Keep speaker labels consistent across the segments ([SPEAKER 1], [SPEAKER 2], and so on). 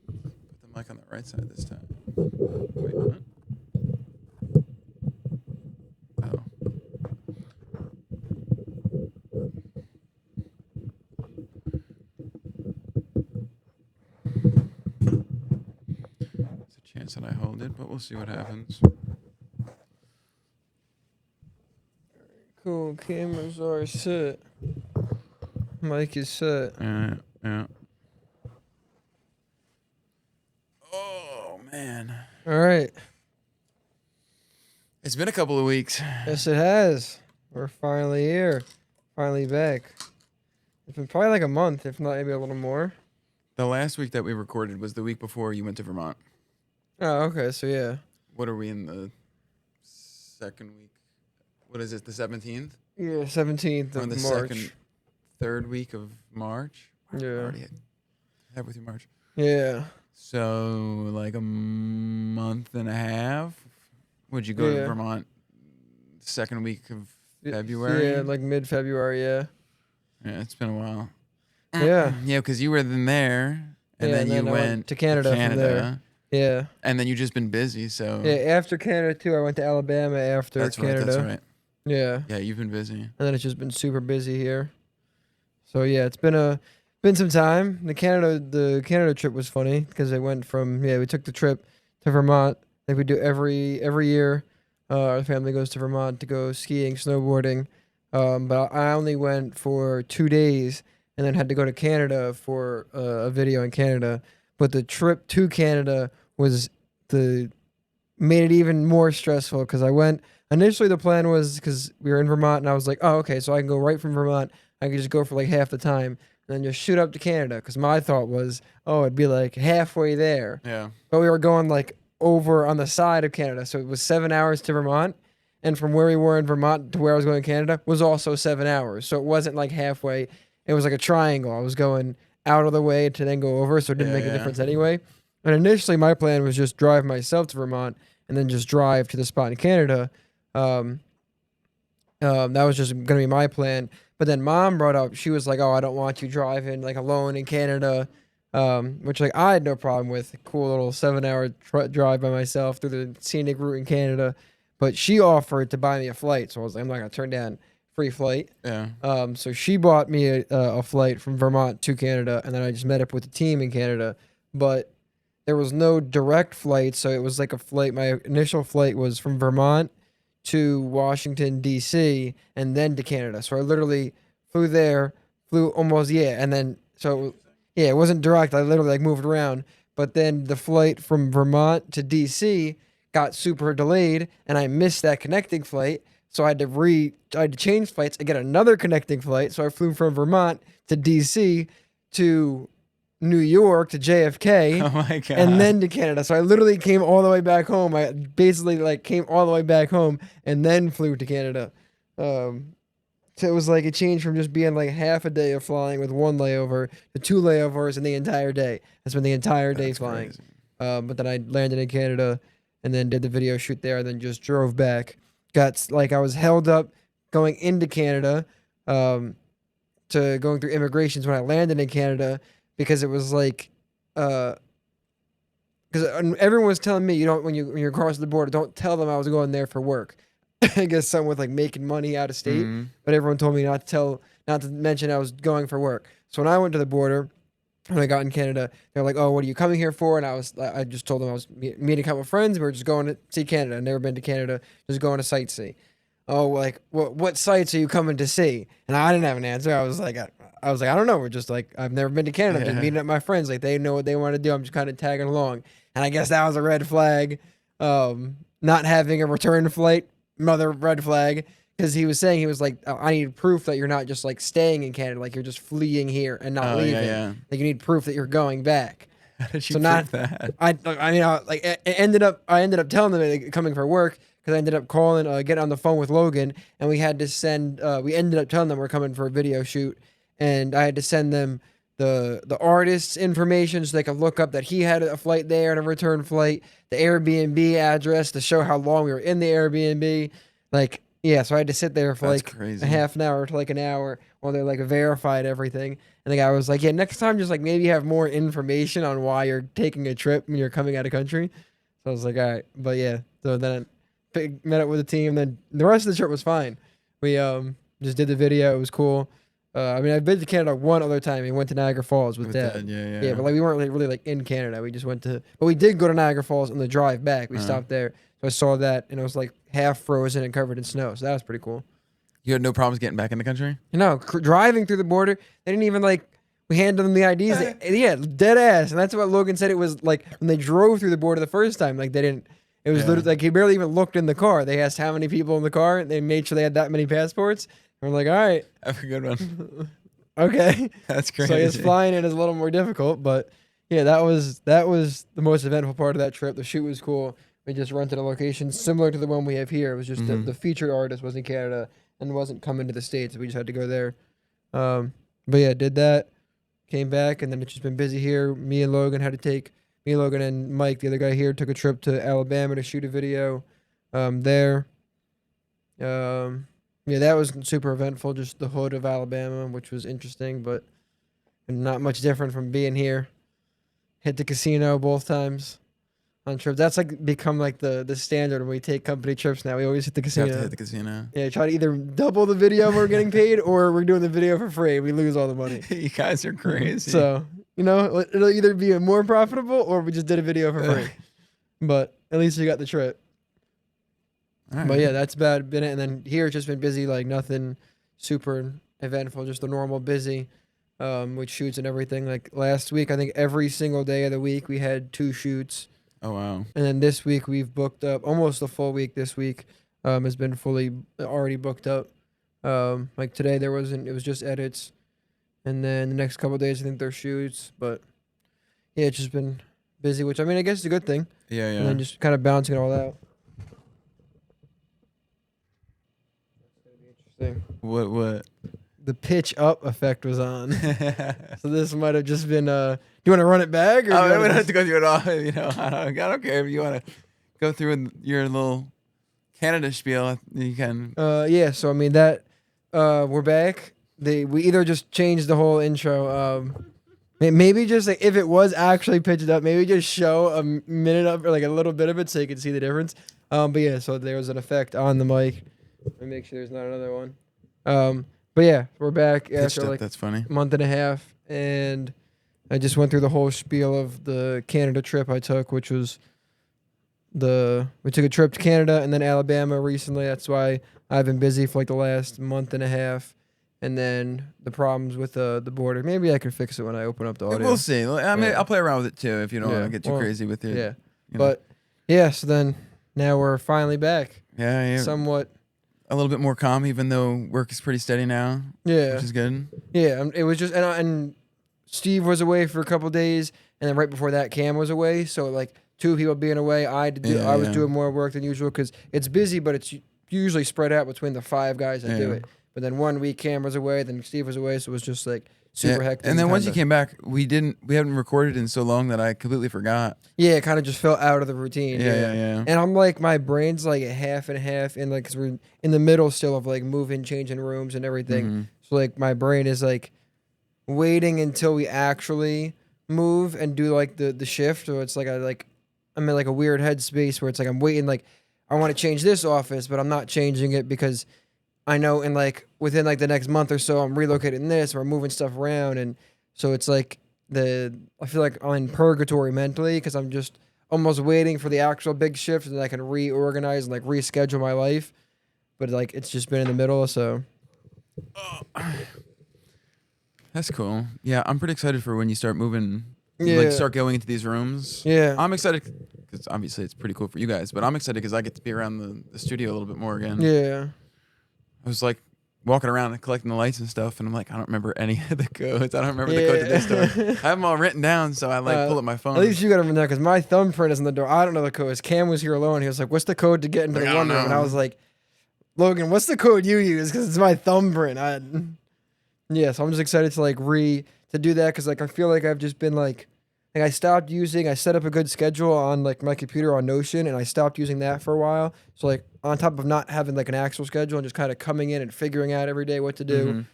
[SPEAKER 1] Put the mic on the right side this time. Wait, what? Oh. There's a chance that I hold it, but we'll see what happens.
[SPEAKER 2] Cool, cameras are set. Mic is set.
[SPEAKER 1] Yeah. Oh, man.
[SPEAKER 2] All right.
[SPEAKER 1] It's been a couple of weeks.
[SPEAKER 2] Yes, it has. We're finally here. Finally back. It's been probably like a month, if not maybe a little more.
[SPEAKER 1] The last week that we recorded was the week before you went to Vermont.
[SPEAKER 2] Oh, okay. So, yeah.
[SPEAKER 1] What are we in the second week? What is it, the 17th?
[SPEAKER 2] Yeah, 17th
[SPEAKER 1] Or
[SPEAKER 2] of
[SPEAKER 1] the
[SPEAKER 2] March.
[SPEAKER 1] third week of March?
[SPEAKER 2] Yeah.
[SPEAKER 1] Already had with you March.
[SPEAKER 2] Yeah.
[SPEAKER 1] So, like a month and a half? Would you go to Vermont second week of February?
[SPEAKER 2] Yeah, like mid-February, yeah.
[SPEAKER 1] Yeah, it's been a while.
[SPEAKER 2] Yeah.
[SPEAKER 1] Yeah, because you were then there, and then you went
[SPEAKER 2] to Canada from there. Yeah.
[SPEAKER 1] And then you've just been busy, so...
[SPEAKER 2] Yeah, after Canada, too, I went to Alabama after Canada.
[SPEAKER 1] That's right.
[SPEAKER 2] Yeah.
[SPEAKER 1] Yeah, you've been busy.
[SPEAKER 2] And then it's just been super busy here. So, yeah, it's been some time. The Canada trip was funny because I went from, we took the trip to Vermont like we do every year. Our family goes to Vermont to go skiing, snowboarding. But I only went for 2 days and then had to go to Canada for a video in Canada. But the trip to Canada made it even more stressful because I went. Initially, the plan was because we were in Vermont, and I was like, oh, okay, so I can go right from Vermont. I can just go for like half the time and then just shoot up to Canada because my thought was, oh, it'd be like halfway there.
[SPEAKER 1] Yeah.
[SPEAKER 2] But we were going like over on the side of Canada. So it was 7 hours to Vermont. And from where we were in Vermont to where I was going to Canada was also 7 hours. So it wasn't like halfway. It was like a triangle. I was going out of the way to then go over. So it didn't make a difference anyway. And initially my plan was just drive myself to Vermont and then just drive to the spot in Canada. That was just going to be my plan. But then Mom brought up, she was like, oh, I don't want you driving like alone in Canada, which like I had no problem with. A cool little 7-hour drive by myself through the scenic route in Canada. But she offered to buy me a flight. So I was like, I'm not going to turn down free flight.
[SPEAKER 1] Yeah.
[SPEAKER 2] So she bought me a flight from Vermont to Canada. And then I just met up with the team in Canada. But there was no direct flight. So it was like a flight. My initial flight was from Vermont to Washington, D.C., and then to Canada. So I literally flew there, and then, so, yeah, it wasn't direct. I literally, like, moved around. But then the flight from Vermont to D.C. got super delayed, and I missed that connecting flight. So I had to change flights and get another connecting flight. So I flew from Vermont to D.C. to New York to JFK,
[SPEAKER 1] Oh my God.
[SPEAKER 2] and then to Canada. So I literally came all the way back home. I basically like came all the way back home and then flew to Canada. So it was like a change from just being like half a day of flying with one layover to 2 layovers in the entire day. I spent the entire day flying. But then I landed in Canada and then did the video shoot there and then just drove back. I was held up going into Canada to going through immigrations when I landed in Canada. Because it was like, because everyone was telling me when you're across the border, don't tell them I was going there for work. I guess something with like making money out of state, but everyone told me not to mention I was going for work. So when I went to the border, when I got in Canada, they're like, "Oh, what are you coming here for?" And I just told them I was meeting a couple of friends. We were just going to see Canada. I've never been to Canada, just going to sightsee. Oh, like what sites are you coming to see? And I didn't have an answer. I was like, I don't know. We're just like, I've never been to Canada. I'm just meeting up my friends. Like, they know what they want to do. I'm just kind of tagging along. And I guess that was a red flag. Not having a return flight, another red flag. Because he was like, I need proof that you're not just like staying in Canada. Like, you're just fleeing here and not leaving.
[SPEAKER 1] Yeah.
[SPEAKER 2] Like, you need proof that you're going back.
[SPEAKER 1] How did you prove that?
[SPEAKER 2] I ended up telling them like, coming for work. Because I ended up calling, getting on the phone with Logan, and we had to send. We ended up telling them we're coming for a video shoot, and I had to send them the artist's information so they could look up that he had a flight there and a return flight, the Airbnb address to show how long we were in the Airbnb. Like, yeah, so I had to sit there for
[SPEAKER 1] crazy.
[SPEAKER 2] a half an hour to like an hour while they like verified everything. And the guy was like, yeah, next time just like maybe have more information on why you're taking a trip when you're coming out of country. So I was like, all right. But yeah, so then I met up with the team. Then the rest of the trip was fine. We just did the video. It was cool. I mean, I've been to Canada one other time. We went to Niagara Falls with Dad.
[SPEAKER 1] Yeah.
[SPEAKER 2] But like we weren't really like in Canada. We just went to, but we did go to Niagara Falls on the drive back. We stopped there, so I saw that, and it was like half frozen and covered in snow. So that was pretty cool.
[SPEAKER 1] You had no problems getting back in the country?
[SPEAKER 2] No, driving through the border, they didn't even like. We handed them the IDs. Yeah, dead ass, and that's what Logan said. It was like when they drove through the border the first time. Like they didn't. It was literally like he barely even looked in the car. They asked how many people in the car, and they made sure they had that many passports. And we're like, all right,
[SPEAKER 1] have a good one.
[SPEAKER 2] Okay.
[SPEAKER 1] That's crazy.
[SPEAKER 2] So I guess flying in is a little more difficult, but yeah, that was the most eventful part of that trip. The shoot was cool. We just rented a location similar to the one we have here. It was just the featured artist was in Canada and wasn't coming to the States. We just had to go there. But yeah, did that, came back, and then it's just been busy here. Me and Logan and Mike, the other guy here, took a trip to Alabama to shoot a video there. Yeah, that was super eventful, just the hood of Alabama, which was interesting, but not much different from being here. Hit the casino both times on trips. That's like become like the standard when we take company trips now. We always hit the casino.
[SPEAKER 1] You have to hit the casino.
[SPEAKER 2] Yeah, try to either double the video we're getting paid or we're doing the video for free. We lose all the money.
[SPEAKER 1] You guys are crazy.
[SPEAKER 2] So, it'll either be more profitable or we just did a video for free. But at least we got the trip. Right. But yeah, that's bad. And then here it's just been busy, like nothing super eventful, just the normal busy, with shoots and everything. Like last week, I think every single day of the week we had 2 shoots.
[SPEAKER 1] Oh wow!
[SPEAKER 2] And then this week we've booked up almost a full week. This week has been fully already booked up. Like today it was just edits, and then the next couple of days I think they're shoots. But yeah, it's just been busy, which I mean I guess is a good thing.
[SPEAKER 1] Yeah.
[SPEAKER 2] And then just kind of bouncing it all out.
[SPEAKER 1] What?
[SPEAKER 2] The pitch up effect was on. So this might have just been. Do you want to run it back? Or
[SPEAKER 1] we don't have to go through it all. I don't care if you want to go through your little Canada spiel. You can.
[SPEAKER 2] Yeah. So I mean that. We're back. We either just changed the whole intro. Maybe just like if it was actually pitched up, maybe just show a minute of or like a little bit of it so you can see the difference. But yeah, so there was an effect on the mic. Let me make sure there's not another one. But yeah, we're back after like
[SPEAKER 1] that's funny.
[SPEAKER 2] a month and a half, and I just went through the whole spiel of the Canada trip I took, which was we took a trip to Canada and then Alabama recently. That's why I've been busy for like the last month and a half, and then the problems with the border. Maybe I can fix it when I open up the audio.
[SPEAKER 1] We'll see. I mean, I'll play around with it too if you don't want to get too crazy with it.
[SPEAKER 2] Yeah, but yeah, so then now we're finally back.
[SPEAKER 1] Yeah.
[SPEAKER 2] Somewhat.
[SPEAKER 1] A little bit more calm, even though work is pretty steady now. Yeah, which is good.
[SPEAKER 2] Yeah, it was just and Steve was away for a couple days, and then right before that, Cam was away. So like 2 people being away, I was doing more work than usual because it's busy, but it's usually spread out between the 5 guys that do it. But then 1 week Cam was away, then Steve was away, so it was just like super hectic.
[SPEAKER 1] And then once you came back, we haven't recorded in so long that I completely forgot.
[SPEAKER 2] Yeah, it kind of just fell out of the routine.
[SPEAKER 1] Yeah.
[SPEAKER 2] And I'm like, my brain's like half and half, and like, cause we're in the middle still of like moving, changing rooms and everything. Mm-hmm. So like, my brain is like waiting until we actually move and do like the shift. So it's like I'm in like a weird headspace where it's like I'm waiting, like I want to change this office, but I'm not changing it because I know within like the next month or so I'm relocating this or I'm moving stuff around, and so it's like I feel like I'm in purgatory mentally because I'm just almost waiting for the actual big shift and then I can reorganize and like reschedule my life, but like it's just been in the middle. So
[SPEAKER 1] that's cool. Yeah, I'm pretty excited for when you start moving. Like start going into these rooms.
[SPEAKER 2] Yeah,
[SPEAKER 1] I'm excited because obviously it's pretty cool for you guys, but I'm excited because I get to be around the studio a little bit more again.
[SPEAKER 2] Yeah.
[SPEAKER 1] I was like walking around and collecting the lights and stuff, and I'm like, I don't remember any of the codes. I don't remember the code to this door. I have them all written down, so I pull up my phone.
[SPEAKER 2] At least you got them in there because my thumbprint is on the door. I don't know the codes. Cam was here alone. He was like, "What's the code to get into the one room?" And I was like, "Logan, wwhat's the code you use? Because it's my thumbprint." So I'm just excited to to do that because like I feel like I've just been like I stopped using. I set up a good schedule on like my computer on Notion, and I stopped using that for a while. So like on top of not having like an actual schedule and just kind of coming in and figuring out every day what to do,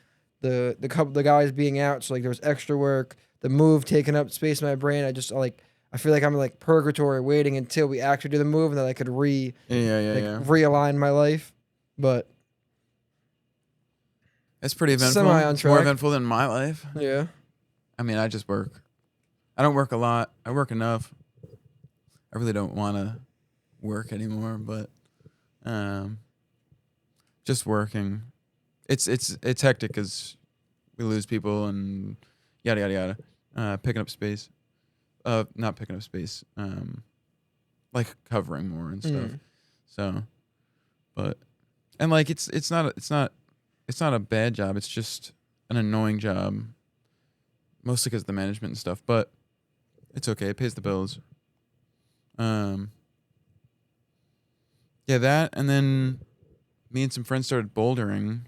[SPEAKER 1] Mm-hmm.
[SPEAKER 2] the guys being out, so like there was extra work, the move taking up space in my brain. I feel like I'm in like purgatory waiting until we actually do the move and then I could
[SPEAKER 1] Yeah.
[SPEAKER 2] realign my life. But
[SPEAKER 1] It's pretty eventful.
[SPEAKER 2] semi on
[SPEAKER 1] It's more
[SPEAKER 2] track.
[SPEAKER 1] eventful than my life.
[SPEAKER 2] Yeah.
[SPEAKER 1] I mean, I just work. I don't work a lot. I work enough. I really don't want to work anymore, but just working. It's hectic because we lose people and yada yada yada. Picking up space. Not picking up space. Like covering more and stuff. So, but and like it's not a bad job. It's just an annoying job. Mostly because of the management and stuff, but it's okay. It pays the bills. Yeah, that, and then me and some friends started bouldering.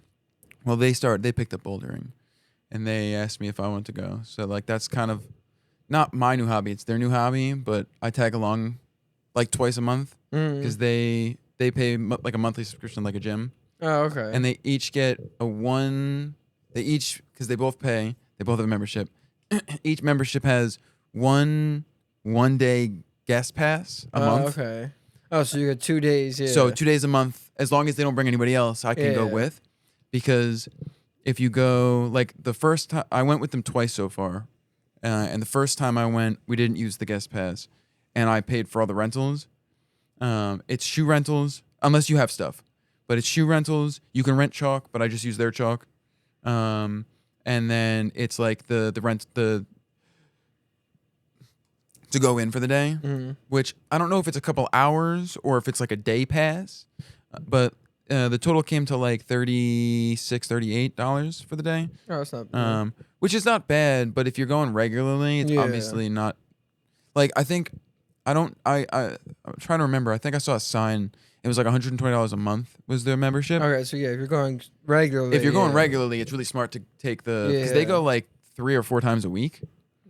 [SPEAKER 1] Well, they picked up bouldering, and they asked me if I wanted to go. So like that's kind of not my new hobby; it's their new hobby. But I tag along like twice a month because they pay like a monthly subscription, like a gym.
[SPEAKER 2] Oh, okay.
[SPEAKER 1] And they each get They each, because they both pay. They both have a membership. Each membership has one day guest pass a month.
[SPEAKER 2] Okay. Oh, so you got 2 days, yeah.
[SPEAKER 1] So 2 days a month, as long as they don't bring anybody else, I can go with. Because if you go, like the first time, I went with them twice so far. And the first time I went, we didn't use the guest pass. And I paid for all the rentals. It's shoe rentals, unless you have stuff. But it's shoe rentals. You can rent chalk, but I just use their chalk. And then it's like the rent to go in for the day, which I don't know if it's a couple hours or if it's like a day pass, but the total came to like $38 for the day.
[SPEAKER 2] Oh, that's not bad.
[SPEAKER 1] Which is not bad, but if you're going regularly, it's obviously not. Like I'm trying to remember. I think I saw a sign. It was like $120 a month was their membership.
[SPEAKER 2] Okay, so yeah, if you're going regularly.
[SPEAKER 1] If you're going regularly, it's really smart to take because they go like 3 or 4 times a week.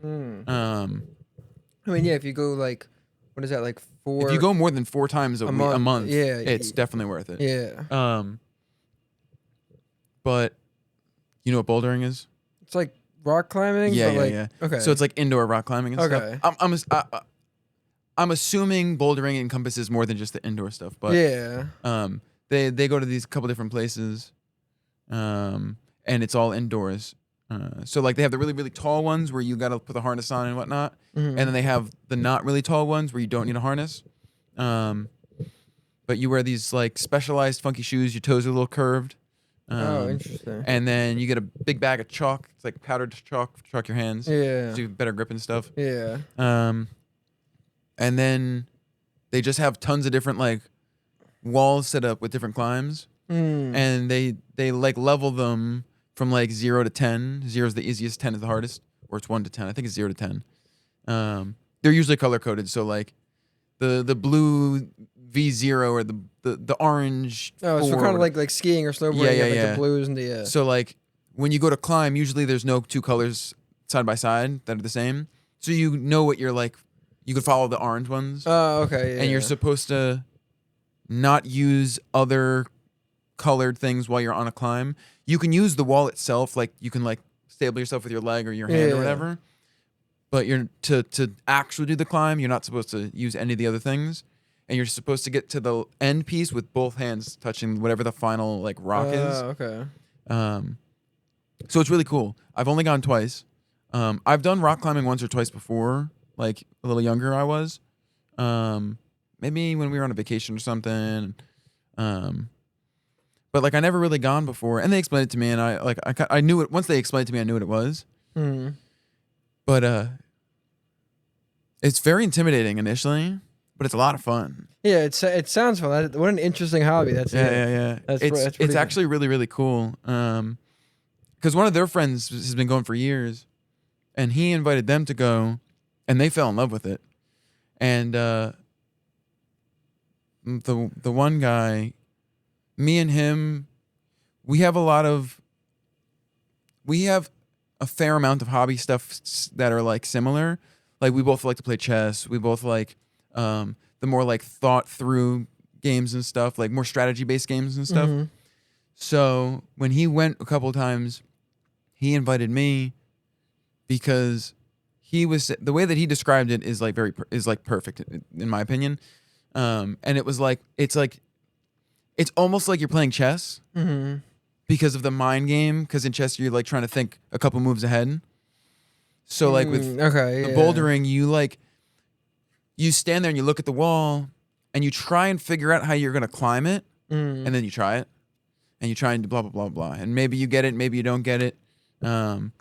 [SPEAKER 2] I mean, yeah, if you go like, what is that, like 4?
[SPEAKER 1] If you go more than 4 times a month,
[SPEAKER 2] yeah,
[SPEAKER 1] it's definitely worth it.
[SPEAKER 2] Yeah.
[SPEAKER 1] But you know what bouldering is?
[SPEAKER 2] It's like rock climbing.
[SPEAKER 1] Yeah,
[SPEAKER 2] but
[SPEAKER 1] yeah.
[SPEAKER 2] Okay.
[SPEAKER 1] So it's like indoor rock climbing and
[SPEAKER 2] Okay.
[SPEAKER 1] stuff. I'm assuming bouldering encompasses more than just the indoor stuff, but
[SPEAKER 2] yeah.
[SPEAKER 1] They go to these couple different places, and it's all indoors. So like they have the really really tall ones where you gotta put the harness on and whatnot, and then they have the not really tall ones where you don't need a harness. But you wear these like specialized funky shoes. Your toes are a little curved.
[SPEAKER 2] Oh, interesting.
[SPEAKER 1] And then you get a big bag of chalk. It's like powdered chalk. Chalk your hands.
[SPEAKER 2] Yeah.
[SPEAKER 1] So you have better grip and stuff.
[SPEAKER 2] Yeah.
[SPEAKER 1] And then they just have tons of different like walls set up with different climbs, and they like level them from like 0 to 10. 0 is the easiest, 10 is the hardest, or it's 1 to 10. I think it's 0 to 10. They're usually color coded, so like the blue V0 or the orange.
[SPEAKER 2] Oh, so kind of like skiing or snowboarding.
[SPEAKER 1] Yeah.
[SPEAKER 2] The blues and the.
[SPEAKER 1] So like when you go to climb, usually there's no 2 colors side by side that are the same, so you know what you're like. You could follow the orange ones.
[SPEAKER 2] Oh, okay. Yeah.
[SPEAKER 1] And you're supposed to not use other colored things while you're on a climb. You can use the wall itself, like you can like stable yourself with your leg or your hand or whatever. But you're to actually do the climb, you're not supposed to use any of the other things. And you're supposed to get to the end piece with both hands touching whatever the final like rock is.
[SPEAKER 2] Oh, okay.
[SPEAKER 1] So it's really cool. I've only gone twice. I've done rock climbing once or twice before. Like a little younger I was, maybe when we were on a vacation or something, but like I never really gone before, and they explained it to me, and I knew it once they explained it to me. I knew what it was, but it's very intimidating initially, but it's a lot of fun.
[SPEAKER 2] Yeah, it sounds fun. What an interesting hobby. That's
[SPEAKER 1] yeah. It's actually really really cool. Because one of their friends has been going for years, and he invited them to go. And they fell in love with it. And the one guy, me and him, we have a fair amount of hobby stuff that are like similar. Like we both like to play chess. We both like the more like thought through games and stuff, like more strategy based games and stuff.
[SPEAKER 2] Mm-hmm.
[SPEAKER 1] So when he went a couple of times, he invited me because he was the way that he described it is like perfect in my opinion. And it was like it's almost like you're playing chess
[SPEAKER 2] Mm-hmm.
[SPEAKER 1] because of the mind game. Because in chess you're like trying to think a couple moves ahead. So like with the bouldering, you stand there and you look at the wall and you try and figure out how you're gonna climb it, and then you try it, and you try and blah blah blah blah, and maybe you get it, maybe you don't get it, or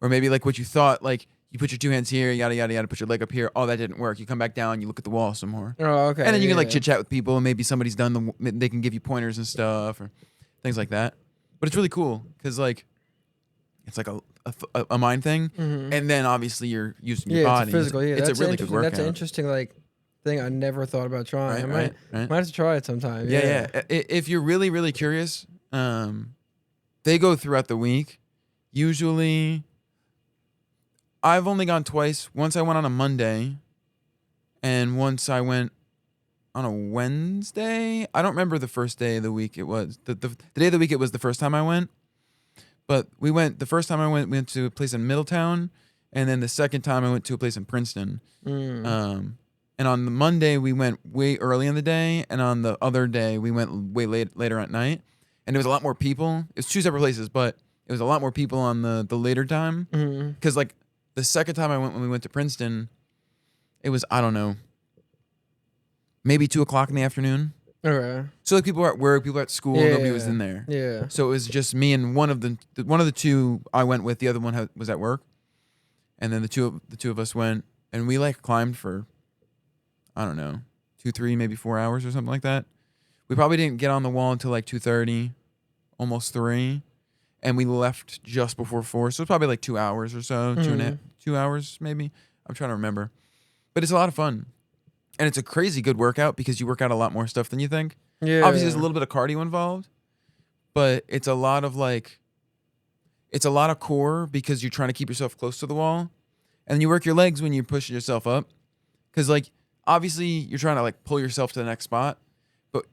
[SPEAKER 1] maybe like what you thought, like you put your two hands here, yada yada yada, put your leg up here, oh that didn't work. You come back down, you look at the wall some more,
[SPEAKER 2] Oh, okay.
[SPEAKER 1] and then you can like chit chat with people, and maybe somebody's done they can give you pointers and stuff or things like that. But it's really cool because like it's like a mind thing, and then obviously you're using your body.
[SPEAKER 2] It's physical. Yeah,
[SPEAKER 1] it's a really good workout.
[SPEAKER 2] That's an interesting like thing I never thought about trying.
[SPEAKER 1] Right.
[SPEAKER 2] Might have to try it sometime.
[SPEAKER 1] Yeah. If you're really really curious, they go throughout the week. Usually, I've only gone twice. Once I went on a Monday, and once I went on a Wednesday. I don't remember the first day of the week it was. The day of the week it was the first time I went. But the first time we went to a place in Middletown, and then the second time I went to a place in Princeton. And on the Monday we went way early in the day, and on the other day we went way later at night. And there was a lot more people. It was two separate places, but it was a lot more people on the later time. Because like the second time I went when we went to Princeton, it was, I don't know, maybe 2:00 in the afternoon.
[SPEAKER 2] Okay.
[SPEAKER 1] So like people were at work, people were at school, nobody was in there.
[SPEAKER 2] Yeah.
[SPEAKER 1] So it was just me and one of the two I went with. The other one was at work, and then the two of us went, and we like climbed for, I don't know, 2, 3, maybe 4 hours or something like that. We probably didn't get on the wall until like 2:30, almost 3, and we left just before 4. So it's probably like 2 hours or so, 2 hours maybe. I'm trying to remember, but it's a lot of fun. And it's a crazy good workout because you work out a lot more stuff than you think.
[SPEAKER 2] Yeah.
[SPEAKER 1] Obviously, there's a little bit of cardio involved, but it's a lot of core because you're trying to keep yourself close to the wall. And you work your legs when you're pushing yourself up. Because, like, obviously, you're trying to, like, pull yourself to the next spot. But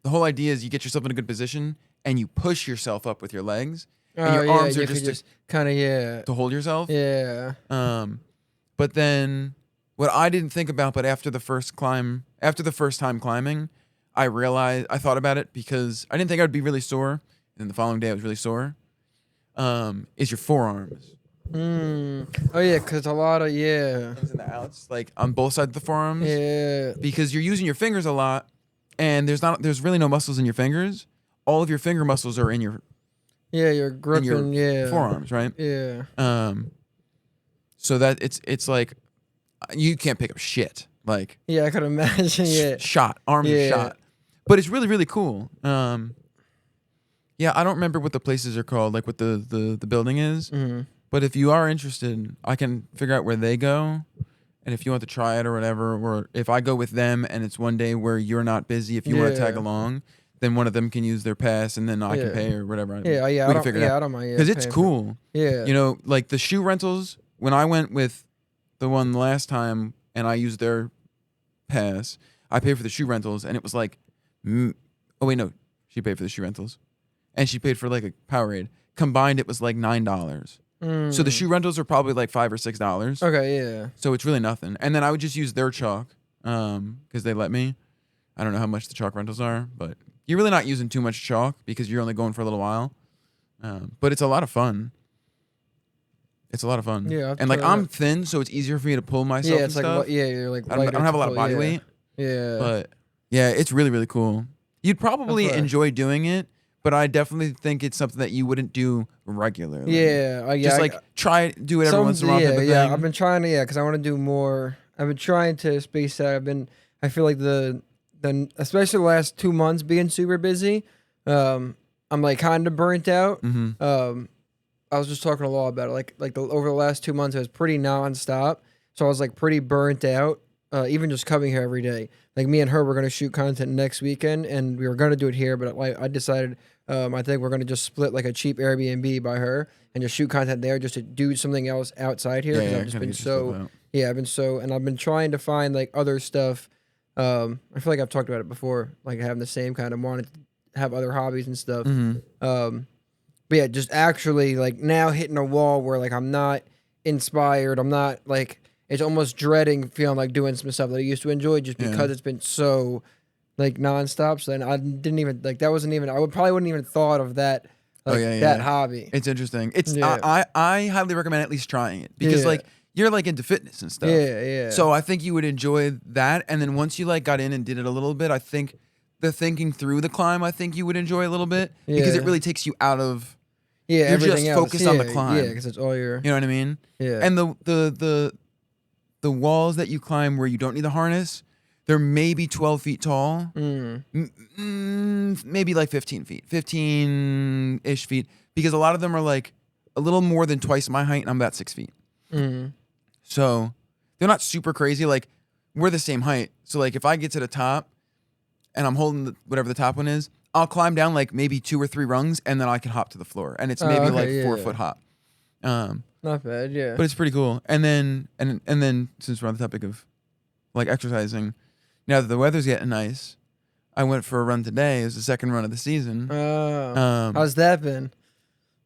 [SPEAKER 1] the whole idea is you get yourself in a good position and you push yourself up with your legs. And your arms are just
[SPEAKER 2] kind of,
[SPEAKER 1] to hold yourself.
[SPEAKER 2] Yeah.
[SPEAKER 1] But then what I didn't think about, but after the first time climbing, I thought about it because I didn't think I would be really sore. And then the following day I was really sore. Is your forearms.
[SPEAKER 2] Oh yeah, because a lot of
[SPEAKER 1] Ins and the outs, like on both sides of the forearms.
[SPEAKER 2] Yeah.
[SPEAKER 1] Because you're using your fingers a lot, and there's really no muscles in your fingers. All of your finger muscles are in your
[SPEAKER 2] you're gripping
[SPEAKER 1] forearms, right?
[SPEAKER 2] Yeah.
[SPEAKER 1] So that it's like you can't pick up shit. Like
[SPEAKER 2] I could imagine.
[SPEAKER 1] Arms are shot. But it's really really cool. I don't remember what the places are called, like what the building is. But if you are interested, I can figure out where they go. And if you want to try it or whatever, or if I go with them and it's one day where you're not busy, if you want to tag along, then one of them can use their pass and then I can pay or whatever.
[SPEAKER 2] I don't mind.
[SPEAKER 1] Because it's cool.
[SPEAKER 2] Yeah.
[SPEAKER 1] You know, like the shoe rentals, when I went with the one last time and I used their pass, I paid for the shoe rentals and it was like, she paid for the shoe rentals. And she paid for like a Powerade. Combined, it was like $9. So the shoe rentals are probably like $5 or $6.
[SPEAKER 2] Okay, yeah.
[SPEAKER 1] So it's really nothing. And then I would just use their chalk because they let me. I don't know how much the chalk rentals are, but you're really not using too much chalk because you're only going for a little while. But it's a lot of fun. It's a lot of fun.
[SPEAKER 2] Yeah.
[SPEAKER 1] And like I'm thin, so it's easier for me to pull myself.
[SPEAKER 2] Yeah, it's
[SPEAKER 1] and
[SPEAKER 2] like
[SPEAKER 1] stuff.
[SPEAKER 2] you're like
[SPEAKER 1] I don't have a lot of body weight.
[SPEAKER 2] Yeah.
[SPEAKER 1] But yeah, it's really really cool. You'd probably enjoy doing it. But I definitely think it's something that you wouldn't do regularly. Just do it every once in a while.
[SPEAKER 2] Yeah. I've been trying to, because I want to do more. I've been trying to space out. I feel like especially the last 2 months being super busy, I'm like kind of burnt out. I was just talking to Law about it. Over the last 2 months, it was pretty nonstop. So I was like pretty burnt out. even just coming here every day. Like me and her, we're gonna shoot content next weekend, and we were gonna do it here, but I decided I think we're gonna just split like a cheap Airbnb by her and just shoot content there, just to do something else outside here because I've just been so and I've been trying to find like other stuff. I feel like I've talked about it before, like having the same kind of wanted to have other hobbies and stuff. But yeah, just actually like now hitting a wall where like I'm not inspired. I'm not like it's almost dreading feeling like doing some stuff that I used to enjoy just because it's been so like nonstop. So then I didn't even like that wasn't even I would probably wouldn't even thought of that that hobby.
[SPEAKER 1] It's interesting. It's I highly recommend at least trying it because like you're like into fitness and stuff.
[SPEAKER 2] Yeah.
[SPEAKER 1] So I think you would enjoy that. And then once you like got in and did it a little bit, I think the thinking through the climb, I think you would enjoy a little bit because it really takes you out of you're
[SPEAKER 2] everything
[SPEAKER 1] just
[SPEAKER 2] else.
[SPEAKER 1] focused on the climb.
[SPEAKER 2] Yeah, because it's all your.
[SPEAKER 1] You know what I mean?
[SPEAKER 2] Yeah.
[SPEAKER 1] And the walls that you climb where you don't need the harness, they're maybe 12 feet tall, maybe like 15 feet, 15-ish feet, because a lot of them are like a little more than twice my height, and I'm about 6 feet. So they're not super crazy. Like we're the same height. So like if I get to the top and I'm holding whatever the top one is, I'll climb down like maybe 2 or 3 rungs and then I can hop to the floor. And it's maybe like 4-foot hop.
[SPEAKER 2] Not bad, yeah.
[SPEAKER 1] But it's pretty cool. And then since we're on the topic of like exercising, now that the weather's getting nice, I went for a run today. It was the second run of the season.
[SPEAKER 2] How's that been?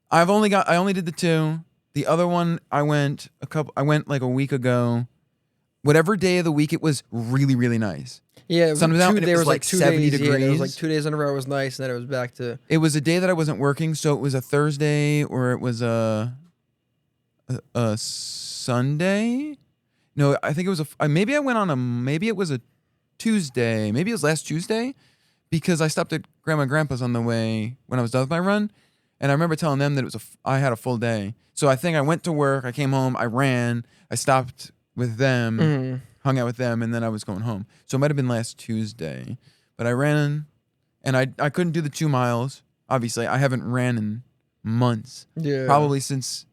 [SPEAKER 1] I only did the 2. The other one I went like a week ago. Whatever day of the week it was really, really nice.
[SPEAKER 2] Yeah,
[SPEAKER 1] there was like 70 degrees.
[SPEAKER 2] Yeah, it was like 2 days in a row. It was nice, and then it was back to.
[SPEAKER 1] It was a day that I wasn't working, so it was a Thursday or it was a Sunday. No, I think it was maybe I went on maybe it was a Tuesday. Maybe it was last Tuesday, because I stopped at Grandma and Grandpa's on the way when I was done with my run, and I remember telling them that I had a full day. So I think I went to work, I came home, I ran, I stopped with them. Hung out with them, and then I was going home. So it might have been last Tuesday. But I ran, and I couldn't do the 2 miles. Obviously, I haven't ran in months.
[SPEAKER 2] Yeah.
[SPEAKER 1] Probably since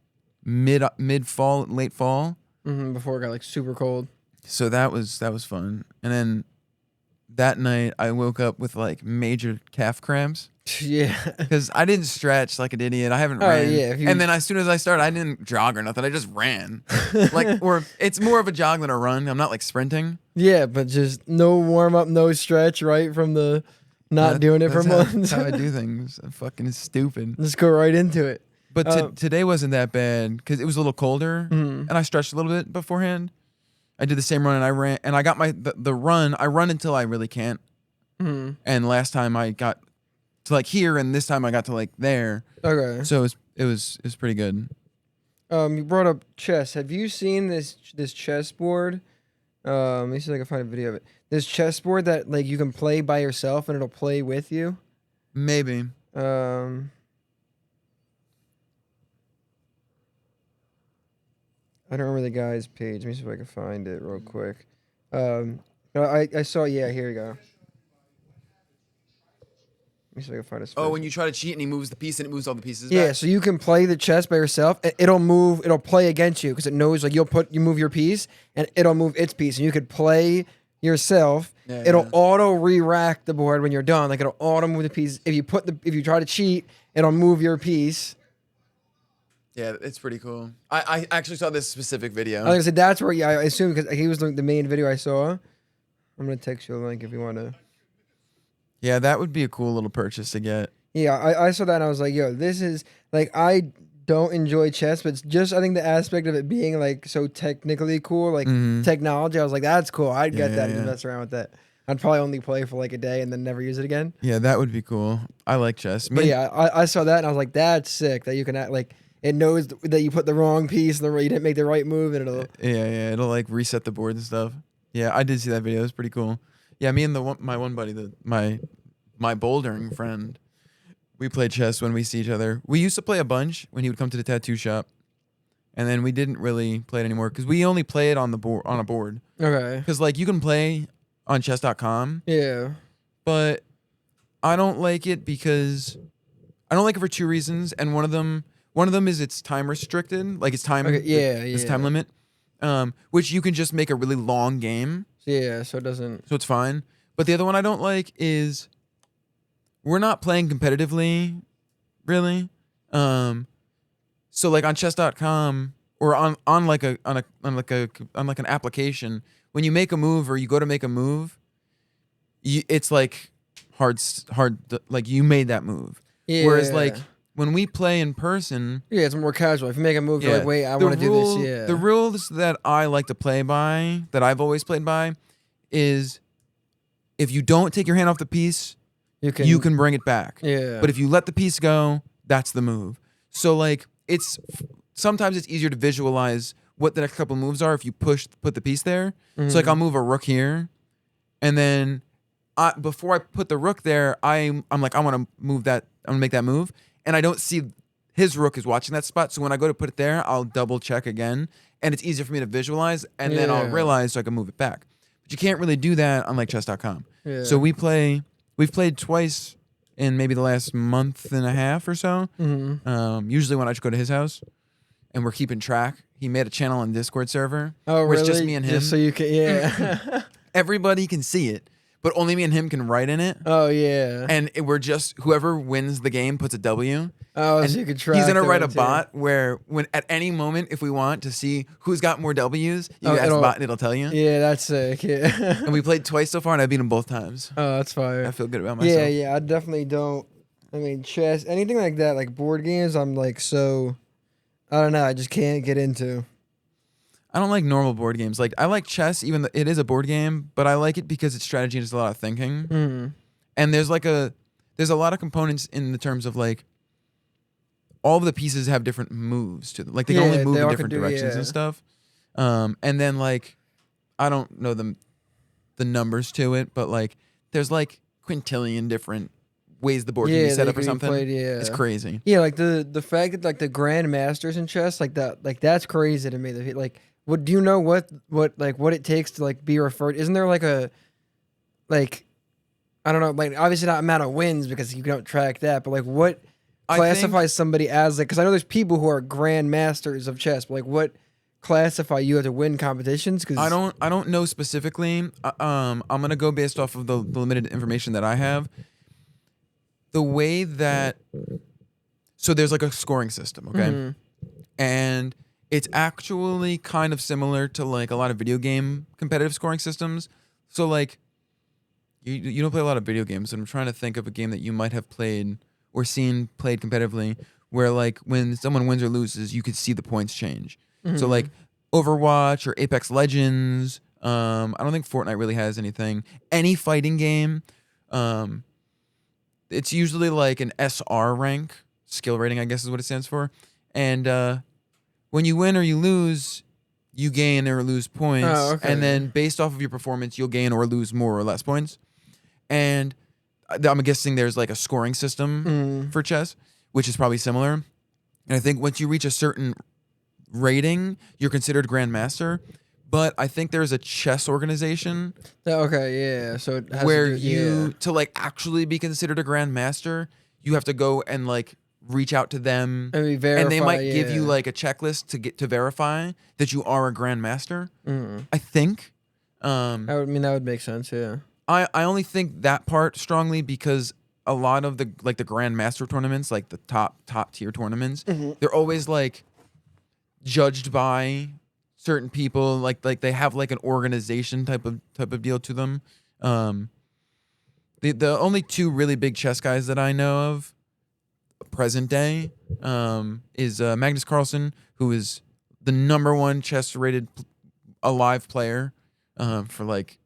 [SPEAKER 1] mid-fall, late fall.
[SPEAKER 2] Before it got like super cold.
[SPEAKER 1] So that was fun. And then that night, I woke up with like major calf cramps.
[SPEAKER 2] Yeah.
[SPEAKER 1] Because I didn't stretch like an idiot. I haven't ran.
[SPEAKER 2] Yeah,
[SPEAKER 1] and then as soon as I started, I didn't jog or nothing. I just ran. Or it's more of a jog than a run. I'm not like sprinting.
[SPEAKER 2] Yeah, but just no warm up, no stretch, right? From the not doing it for months.
[SPEAKER 1] That's how I do things. I'm fucking stupid.
[SPEAKER 2] Just go right into it.
[SPEAKER 1] But today wasn't that bad because it was a little colder, and I stretched a little bit beforehand. I did the same run, and I ran, and I got the run. I run until I really can't. And last time I got to like here, and this time I got to like there.
[SPEAKER 2] Okay.
[SPEAKER 1] So it was pretty good.
[SPEAKER 2] You brought up chess. Have you seen this chessboard? Let me see if I can find a video of it. This chessboard that like you can play by yourself and it'll play with you.
[SPEAKER 1] Maybe.
[SPEAKER 2] I don't remember the guy's page. Let me see if I can find it real quick. No, I saw. Yeah, here we go. Let me see if I can find his.
[SPEAKER 1] Oh, when you try to cheat and he moves the piece and it moves all the pieces.
[SPEAKER 2] Yeah,
[SPEAKER 1] back.
[SPEAKER 2] so you can play the chess by yourself. It'll move. It'll play against you because it knows like you move your piece and it'll move its piece, and you could play yourself.
[SPEAKER 1] Yeah,
[SPEAKER 2] it'll auto re-rack the board when you're done. Like it'll auto move the piece. If you try to cheat, it'll move your piece.
[SPEAKER 1] Yeah, it's pretty cool. I actually saw this specific video.
[SPEAKER 2] Like I said, that's where I assume because he was the main video I saw. I'm gonna text you a link if you want to.
[SPEAKER 1] Yeah, that would be a cool little purchase to get.
[SPEAKER 2] Yeah, I saw that and I was like, yo, this is like I don't enjoy chess, but it's just I think the aspect of it being like so technically cool, like technology. I was like, that's cool. I'd get that and mess around with that. I'd probably only play for like a day and then never use it again.
[SPEAKER 1] Yeah, that would be cool. I like chess.
[SPEAKER 2] But yeah, I saw that and I was like, that's sick that you can act like. It knows that you put the wrong piece, you didn't make the right move, and it'll.
[SPEAKER 1] Yeah, it'll like reset the board and stuff. Yeah, I did see that video. It was pretty cool. Yeah, me and my one buddy, my bouldering friend, we played chess when we see each other. We used to play a bunch when he would come to the tattoo shop, and then we didn't really play it anymore because we only play it on a board.
[SPEAKER 2] Okay.
[SPEAKER 1] Because like you can play on chess.com.
[SPEAKER 2] Yeah.
[SPEAKER 1] But I don't like it because I don't like it for 2 reasons, and one of them is it's time restricted, like it's time.
[SPEAKER 2] Okay,
[SPEAKER 1] It's time limit, which you can just make a really long game.
[SPEAKER 2] Yeah, so it doesn't.
[SPEAKER 1] so it's fine. But the other one I don't like is we're not playing competitively, really. So like on chess.com or on like a on a on like a on like an application, when you make a move or you go to make a move, it's like like you made that move. Whereas
[SPEAKER 2] Yeah.
[SPEAKER 1] like when we play in person,
[SPEAKER 2] Yeah, it's more casual. If you make a move, you're
[SPEAKER 1] yeah,
[SPEAKER 2] like, wait, I want to do this. Yeah.
[SPEAKER 1] the rules that I like to play by, that I've always played by, is if you don't take your hand off the piece, you can bring it back.
[SPEAKER 2] Yeah.
[SPEAKER 1] But if you let the piece go, that's the move. So like sometimes it's easier to visualize what the next couple moves are if you put the piece there. So like I'll move a rook here, and then before I put the rook there, I'm like I want to move that. I'm gonna make that move, and I don't see his rook is watching that spot. So when I go to put it there, I'll double check again, and it's easier for me to visualize, and then I'll realize so I can move it back. But you can't really do that on like chess.com.
[SPEAKER 2] Yeah.
[SPEAKER 1] So we've played twice in maybe the last month and a half or so. Usually when I just go to his house and we're keeping track. He made a channel on Discord server.
[SPEAKER 2] Oh,
[SPEAKER 1] where
[SPEAKER 2] really?
[SPEAKER 1] it's just me and him.
[SPEAKER 2] Just so you can, yeah.
[SPEAKER 1] Everybody can see it, but only me and him can write in it.
[SPEAKER 2] Oh, yeah.
[SPEAKER 1] And we're just, whoever wins the game puts a W.
[SPEAKER 2] Oh,
[SPEAKER 1] and
[SPEAKER 2] so you can track.
[SPEAKER 1] He's gonna
[SPEAKER 2] the
[SPEAKER 1] write a
[SPEAKER 2] ones,
[SPEAKER 1] bot where when at any moment, if we want to see who's got more W's, you
[SPEAKER 2] Oh,
[SPEAKER 1] ask the bot and it'll tell you.
[SPEAKER 2] Yeah, that's sick. Yeah.
[SPEAKER 1] And we played twice so far, and I beat him both times.
[SPEAKER 2] Oh, that's fire.
[SPEAKER 1] I feel good about myself.
[SPEAKER 2] Yeah, yeah. I definitely don't. I mean, chess, anything like that, like board games, I'm like so. I don't know. I just can't get into.
[SPEAKER 1] I don't like normal board games. Like I like chess, even though it is a board game, but I like it because it's strategy and it's a lot of thinking. And there's a lot of components in the terms of like all of the pieces have different moves to them. Like they can only move in different directions and stuff. And then like I don't know the numbers to it, but like there's like quintillion different ways the board can be set up or something. It's crazy.
[SPEAKER 2] Yeah, like the fact that like the grand masters in chess, like that's crazy to me. Like, what do you know what it takes to like be referred? Isn't there like a like I don't know, like obviously not amount of wins because you don't track that, but like what classifies somebody as like? Because I know there's people who are grand masters of chess, but like what classify you as to win competitions? Because
[SPEAKER 1] I don't know specifically. I'm gonna go based off of the limited information that I have. The way that so there's like a scoring system, okay, and it's actually kind of similar to like a lot of video game competitive scoring systems. So like you don't play a lot of video games, and I'm trying to think of a game that you might have played or seen played competitively where like when someone wins or loses, you could see the points change. So like Overwatch or Apex Legends. I don't think Fortnite really has anything. Any fighting game, it's usually like an SR rank, skill rating, I guess is what it stands for. And when you win or you lose, you gain or lose points.
[SPEAKER 2] Oh, okay.
[SPEAKER 1] And then based off of your performance, you'll gain or lose more or less points. And I'm guessing there's like a scoring system for chess, which is probably similar. And I think once you reach a certain rating, you're considered grandmaster. But I think there's a chess organization.
[SPEAKER 2] Okay, yeah. So it has
[SPEAKER 1] where
[SPEAKER 2] to do,
[SPEAKER 1] to like actually be considered a grandmaster, you have to go and like reach out to them,
[SPEAKER 2] and
[SPEAKER 1] they might give you like a checklist to verify that you are a grandmaster. I think.
[SPEAKER 2] that would make sense. Yeah.
[SPEAKER 1] I only think that part strongly because a lot of the grandmaster tournaments, like the top tier tournaments, they're always like judged by certain people, like they have like an organization type of deal to them. The only two really big chess guys that I know of present day is Magnus Carlsen, who is the #1 chess rated alive player for like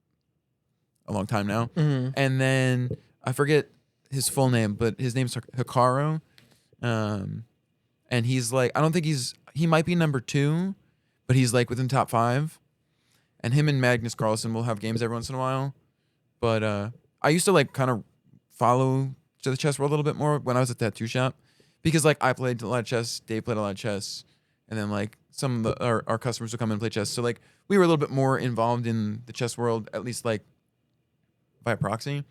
[SPEAKER 1] a long time now. And then I forget his full name, but his name's Hikaru. And he's like, I don't think he might be #2, but he's like within top 5. And him and Magnus Carlsen will have games every once in a while. But I used to like kind of follow the chess world a little bit more when I was at the tattoo shop, because like I played a lot of chess, Dave played a lot of chess, and then like some of our customers would come in and play chess. So like we were a little bit more involved in the chess world, at least like by proxy.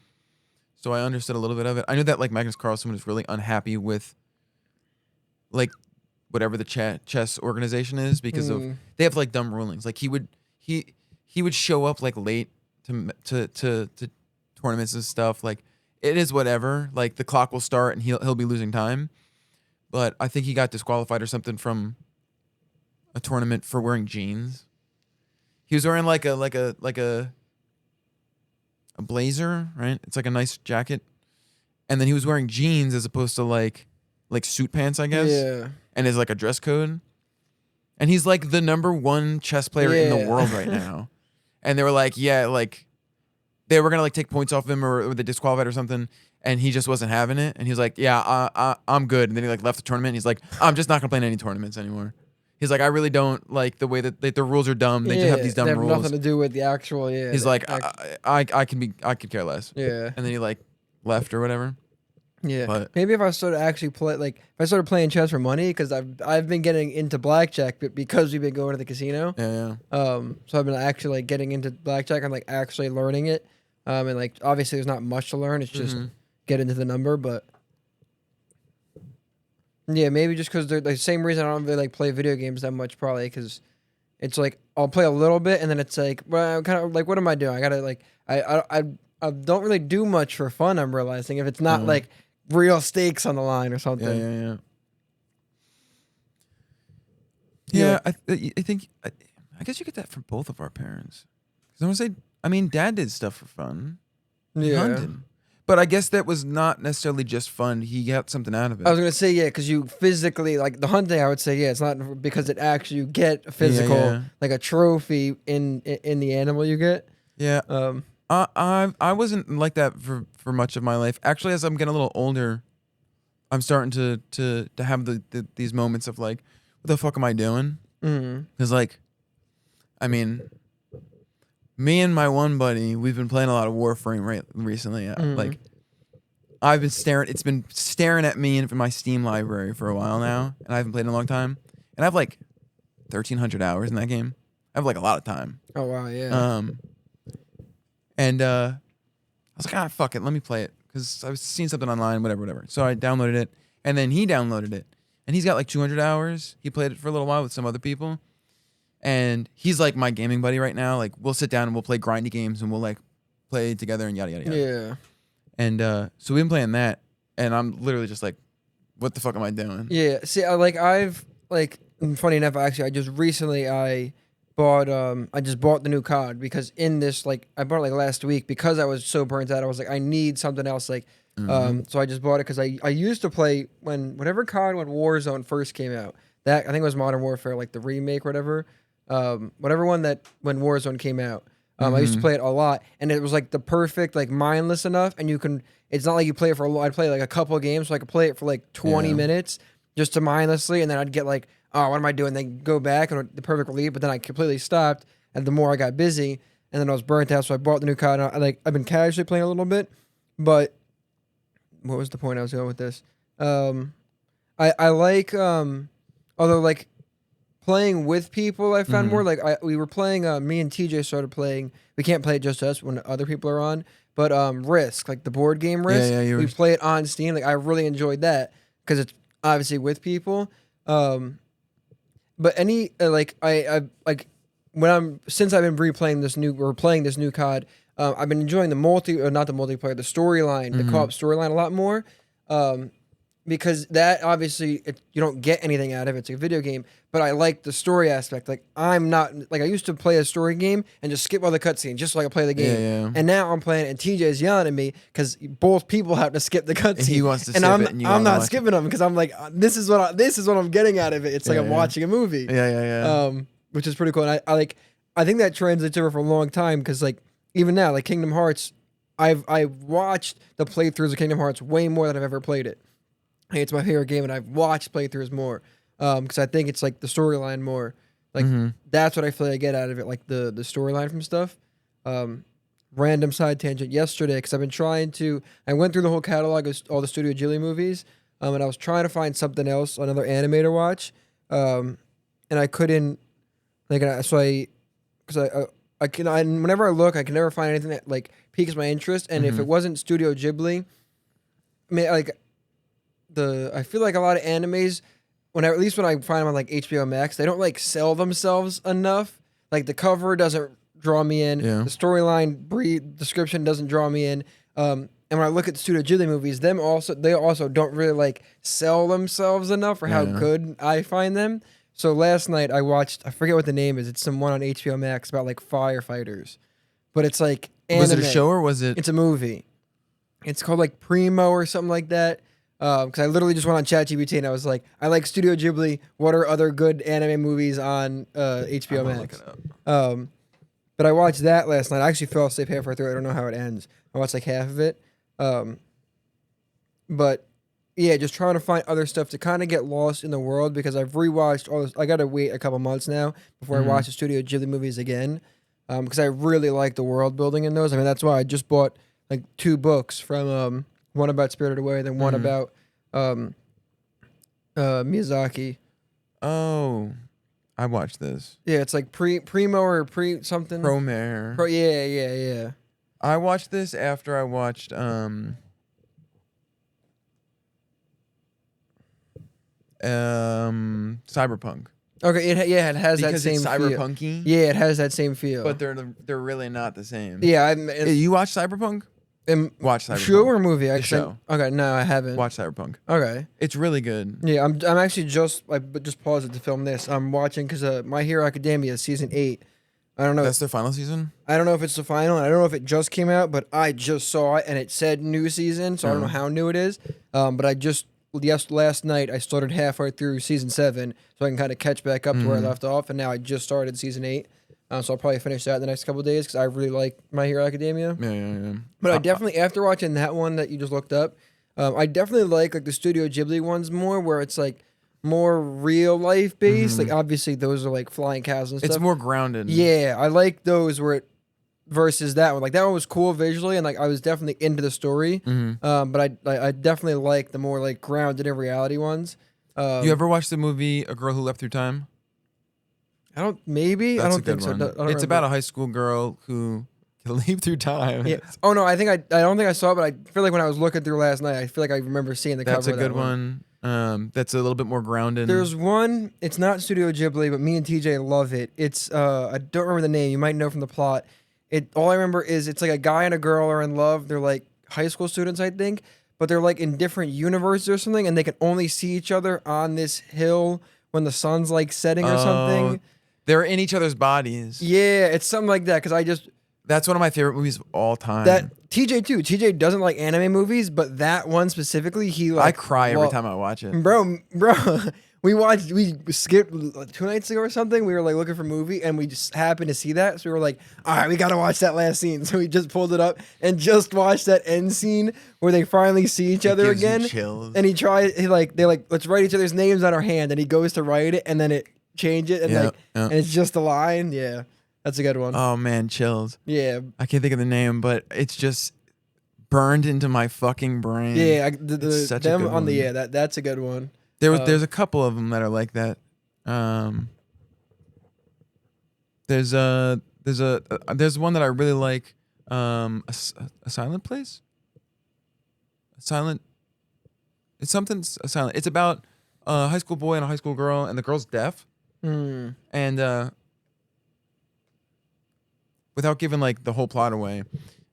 [SPEAKER 1] So I understood a little bit of it. I knew that like Magnus Carlsen was really unhappy with like whatever the chess organization is because of they have like dumb rulings. Like he would show up like late to tournaments and stuff. Like it is whatever. Like the clock will start and he'll be losing time. But I think he got disqualified or something from a tournament for wearing jeans. He was wearing like a blazer, right? It's like a nice jacket. And then he was wearing jeans as opposed to like suit pants, I guess.
[SPEAKER 2] Yeah.
[SPEAKER 1] And is like a dress code. And he's like the number one chess player in the world right now. And they were like, yeah, like they were gonna like take points off him or they disqualified or something. And he just wasn't having it. And he was like, yeah, I'm good. And then he like left the tournament. And he's like, I'm just not gonna play in any tournaments anymore. He's like, I really don't like the way that the rules are dumb. They just have these dumb
[SPEAKER 2] they have
[SPEAKER 1] rules.
[SPEAKER 2] nothing to do with the actual. Yeah.
[SPEAKER 1] He's like, I could care less.
[SPEAKER 2] Yeah.
[SPEAKER 1] And then he like left or whatever.
[SPEAKER 2] Yeah.
[SPEAKER 1] But
[SPEAKER 2] maybe if I started actually if I started playing chess for money, because I've been getting into blackjack, but because we've been going to the casino.
[SPEAKER 1] Yeah.
[SPEAKER 2] So I've been actually like getting into blackjack. I'm like actually learning it. And like obviously there's not much to learn. It's just get into the number, but. Yeah, maybe just because they're the same reason I don't really like play video games that much, probably because it's like I'll play a little bit and then it's like, well, kind of like, what am I doing? I gotta like, I don't really do much for fun. I'm realizing if it's not like real stakes on the line or something.
[SPEAKER 1] Yeah. I think I guess you get that from both of our parents. Because I'm gonna say, I mean, Dad did stuff for fun. He hunted. But I guess that was not necessarily just fun. He got something out of it.
[SPEAKER 2] I was gonna say because you physically like the hunting. I would say it's not because it actually you get a physical like a trophy in the animal you get.
[SPEAKER 1] Yeah. I wasn't like that for much of my life. Actually, as I'm getting a little older, I'm starting to have these moments of like, what the fuck am I doing? Because like, I mean, me and my one buddy, we've been playing a lot of Warframe recently. Like, I've been staring. It's been staring at me in my Steam library for a while now, and I haven't played in a long time. And I have like 1,300 hours in that game. I have like a lot of time.
[SPEAKER 2] Oh wow, yeah.
[SPEAKER 1] And I was like, fuck it, let me play it because I was seeing something online, whatever. So I downloaded it, and then he downloaded it, and he's got like 200 hours. He played it for a little while with some other people. And he's like my gaming buddy right now. Like we'll sit down and we'll play grindy games and we'll like play together and yada yada yada.
[SPEAKER 2] Yeah.
[SPEAKER 1] And so we've been playing that, and I'm literally just like, what the fuck am I doing?
[SPEAKER 2] Yeah. See, I've funny enough, actually, I just recently I just bought the new COD because in this I bought it like last week because I was so burnt out. I was like, I need something else. Like, so I just bought it because I used to play when Warzone first came out. That I think it was Modern Warfare, like the remake, whatever. Whatever one that when Warzone came out, I used to play it a lot, and it was like the perfect, like mindless enough, and you can. It's not like you play it for a lot. I'd play like a couple of games, so I could play it for like 20 minutes just to mindlessly, and then I'd get like, oh, what am I doing? Then go back and the perfect relief, but then I completely stopped, and the more I got busy, and then I was burnt out, so I bought the new COD. I've been casually playing a little bit, but what was the point I was going with this? I like although like. Playing with people, I found more like we were playing. Me and TJ started playing. We can't play it just us when other people are on. But Risk, like the board game Risk, we play it on Steam. Like I really enjoyed that because it's obviously with people. But any I since I've been playing this new COD, I've been enjoying the not the multiplayer, the storyline, the co-op storyline a lot more. Because that obviously you don't get anything out of it. It's a video game, but I like the story aspect. Like I'm not like I used to play a story game and just skip all the cutscenes just so I could play the game. And now I'm playing it, and TJ's yelling at me because both people have to skip the cutscene.
[SPEAKER 1] He wants to skip
[SPEAKER 2] it,
[SPEAKER 1] and
[SPEAKER 2] I'm not skipping them because I'm like this is what I'm getting out of it. It's like I'm watching a movie. Which is pretty cool. And I think that translates over for a long time because like even now like Kingdom Hearts, I've watched the playthroughs of Kingdom Hearts way more than I've ever played it. Hey, it's my favorite game, and I've watched playthroughs more because I think it's like the storyline more. Like that's what I feel like I get out of it, like the storyline from stuff. Random side tangent yesterday because I've been trying to. I went through the whole catalog of all the Studio Ghibli movies, and I was trying to find something else, another anime to watch, and I couldn't. Whenever I look, I can never find anything that like piques my interest, and if it wasn't Studio Ghibli, I feel like a lot of animes, at least when I find them on like HBO Max, they don't like sell themselves enough. Like the cover doesn't draw me in.
[SPEAKER 1] Yeah.
[SPEAKER 2] The storyline description doesn't draw me in. And when I look at the Studio Ghibli movies, they also don't really like sell themselves enough for how
[SPEAKER 1] Yeah.
[SPEAKER 2] good I find them. So last night I watched, I forget what the name is. It's some one on HBO Max about like firefighters, but it's like anime.
[SPEAKER 1] Was it a show or was it?
[SPEAKER 2] It's a movie. It's called like Primo or something like that. Because I literally just went on ChatGPT and I was like, I like Studio Ghibli. What are other good anime movies on HBO
[SPEAKER 1] I'm gonna
[SPEAKER 2] Max?
[SPEAKER 1] look it up.
[SPEAKER 2] But I watched that last night. I actually fell asleep halfway through. I don't know how it ends. I watched like half of it. But yeah, just trying to find other stuff to kind of get lost in the world because I've rewatched all this. I got to wait a couple months now before I watch the Studio Ghibli movies again. Because I really like the world building in those. I mean, that's why I just bought like 2 books from one about Spirited Away, then one about Miyazaki.
[SPEAKER 1] Oh, I watched this.
[SPEAKER 2] Yeah, it's like Primo or Pre something.
[SPEAKER 1] Promare.
[SPEAKER 2] Yeah.
[SPEAKER 1] I watched this after I watched Cyberpunk.
[SPEAKER 2] Okay, it has
[SPEAKER 1] Because
[SPEAKER 2] that same
[SPEAKER 1] it's
[SPEAKER 2] feel.
[SPEAKER 1] cyberpunky.
[SPEAKER 2] Yeah, it has that same feel.
[SPEAKER 1] But they're really not the same.
[SPEAKER 2] yeah,
[SPEAKER 1] You watch Cyberpunk? Watch Cyberpunk.
[SPEAKER 2] show or movie? Actually,
[SPEAKER 1] show.
[SPEAKER 2] Okay, no, I haven't.
[SPEAKER 1] Watch Cyberpunk.
[SPEAKER 2] Okay.
[SPEAKER 1] It's really good.
[SPEAKER 2] Yeah, I'm actually I just paused it to film this. I'm watching because My Hero Academia season 8. I don't know.
[SPEAKER 1] That's their final season?
[SPEAKER 2] I don't know if it's the final. And I don't know if it just came out, but I just saw it and it said new season, so I don't know how new it is. But last night I started halfway through season 7, so I can kind of catch back up to where I left off. And now I just started season 8, so I'll probably finish that in the next couple of days because I really like My Hero Academia.
[SPEAKER 1] Yeah.
[SPEAKER 2] But I definitely, after watching that one that you just looked up, I definitely like the Studio Ghibli ones more, where it's like more real life based. Like obviously those are like flying cows and stuff.
[SPEAKER 1] It's more grounded.
[SPEAKER 2] Yeah, I like those versus that one. Like that one was cool visually, and like I was definitely into the story. But I definitely like the more like grounded in reality ones.
[SPEAKER 1] You ever watched the movie A Girl Who Leapt Through Time?
[SPEAKER 2] I don't. Maybe
[SPEAKER 1] That's
[SPEAKER 2] I don't
[SPEAKER 1] a good
[SPEAKER 2] think so.
[SPEAKER 1] one. It's about a high school girl who can leap through time.
[SPEAKER 2] Yeah. Oh no, I don't think I saw it, but I feel like when I was looking through last night, I feel like I remember seeing the
[SPEAKER 1] That's
[SPEAKER 2] cover.
[SPEAKER 1] a good one. That's a little bit more grounded.
[SPEAKER 2] There's one. It's not Studio Ghibli, but me and TJ love it. It's I don't remember the name. You might know from the plot. All I remember is it's like a guy and a girl are in love. They're like high school students, I think, but they're like in different universes or something, and they can only see each other on this hill when the sun's like setting or something.
[SPEAKER 1] They're in each other's bodies.
[SPEAKER 2] Yeah, it's something like that. Because
[SPEAKER 1] That's one of my favorite movies of all time.
[SPEAKER 2] that TJ too. TJ doesn't like anime movies, but that one specifically, he like.
[SPEAKER 1] I cry every time I watch it.
[SPEAKER 2] Bro, we skipped 2 nights ago or something. We were like looking for a movie and we just happened to see that. So we were like, all right, we got to watch that last scene. So we just pulled it up and just watched that end scene where they finally see each other
[SPEAKER 1] gives you
[SPEAKER 2] again.
[SPEAKER 1] chills.
[SPEAKER 2] And they're like, let's write each other's names on our hand. And he goes to write it and then it change it and and it's just a line. Yeah. That's a good one.
[SPEAKER 1] Oh man, chills.
[SPEAKER 2] Yeah.
[SPEAKER 1] I can't think of the name, but it's just burned into my fucking brain.
[SPEAKER 2] Yeah,
[SPEAKER 1] It's such a good one.
[SPEAKER 2] that's a good one.
[SPEAKER 1] There's a couple of them that are like that. There's one that I really like. A silent place. It's something silent. It's about a high school boy and a high school girl, and the girl's deaf. And without giving like the whole plot away,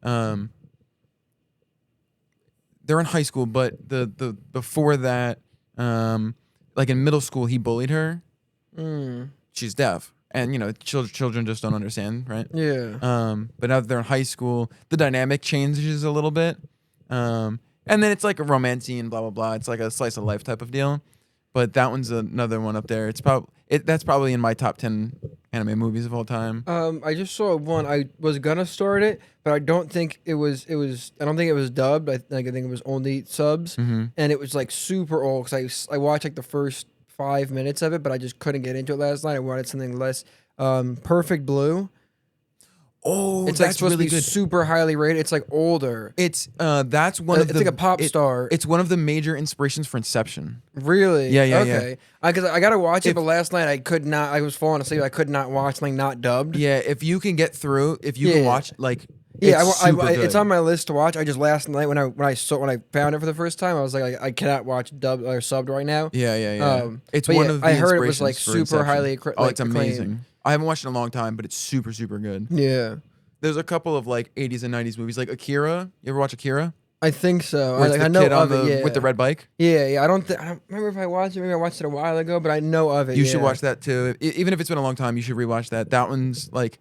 [SPEAKER 1] they're in high school, but the before that, like in middle school, he bullied her. She's deaf, and children just don't understand, right?
[SPEAKER 2] Yeah.
[SPEAKER 1] But now that they're in high school, the dynamic changes a little bit, and then it's like a romancey and blah blah blah. It's like a slice of life type of deal. But that one's another one up there. That's probably in my top 10 anime movies of all time.
[SPEAKER 2] I just saw one. I was gonna start it, but I don't think it was. I don't think it was dubbed. I think it was only subs, and it was like super old. Because I watched like the first 5 minutes of it, but I just couldn't get into it last night. I wanted something less. Perfect Blue.
[SPEAKER 1] Oh,
[SPEAKER 2] it's like
[SPEAKER 1] that's
[SPEAKER 2] supposed
[SPEAKER 1] really
[SPEAKER 2] to be
[SPEAKER 1] good.
[SPEAKER 2] super highly rated. It's like older.
[SPEAKER 1] It's that's one of the.
[SPEAKER 2] It's like a pop star.
[SPEAKER 1] It's one of the major inspirations for Inception.
[SPEAKER 2] Really?
[SPEAKER 1] Yeah.
[SPEAKER 2] Okay. Because I gotta watch it, but last night I could not. I was falling asleep. I could not watch something not dubbed.
[SPEAKER 1] Yeah, if you can get through, if you can watch like.
[SPEAKER 2] Yeah,
[SPEAKER 1] it's
[SPEAKER 2] on my list to watch. I just last night when I found it for the first time, I was like, I cannot watch dubbed or subbed right now.
[SPEAKER 1] Yeah. It's
[SPEAKER 2] but
[SPEAKER 1] one of the
[SPEAKER 2] I heard it was like
[SPEAKER 1] inspirations for
[SPEAKER 2] super
[SPEAKER 1] Inception.
[SPEAKER 2] highly.
[SPEAKER 1] It's amazing. I haven't watched it in a long time, but it's super, super good.
[SPEAKER 2] Yeah.
[SPEAKER 1] There's a couple of like 80s and 90s movies, like Akira. You ever watch Akira?
[SPEAKER 2] I think so.
[SPEAKER 1] Where it's
[SPEAKER 2] I
[SPEAKER 1] the
[SPEAKER 2] know
[SPEAKER 1] kid on
[SPEAKER 2] of it.
[SPEAKER 1] the
[SPEAKER 2] Yeah.
[SPEAKER 1] with the red bike.
[SPEAKER 2] Yeah. I don't remember if I watched it. Maybe I watched it a while ago, but I know of it.
[SPEAKER 1] You
[SPEAKER 2] yeah.
[SPEAKER 1] should watch that too. Even if it's been a long time, you should rewatch that. That one's like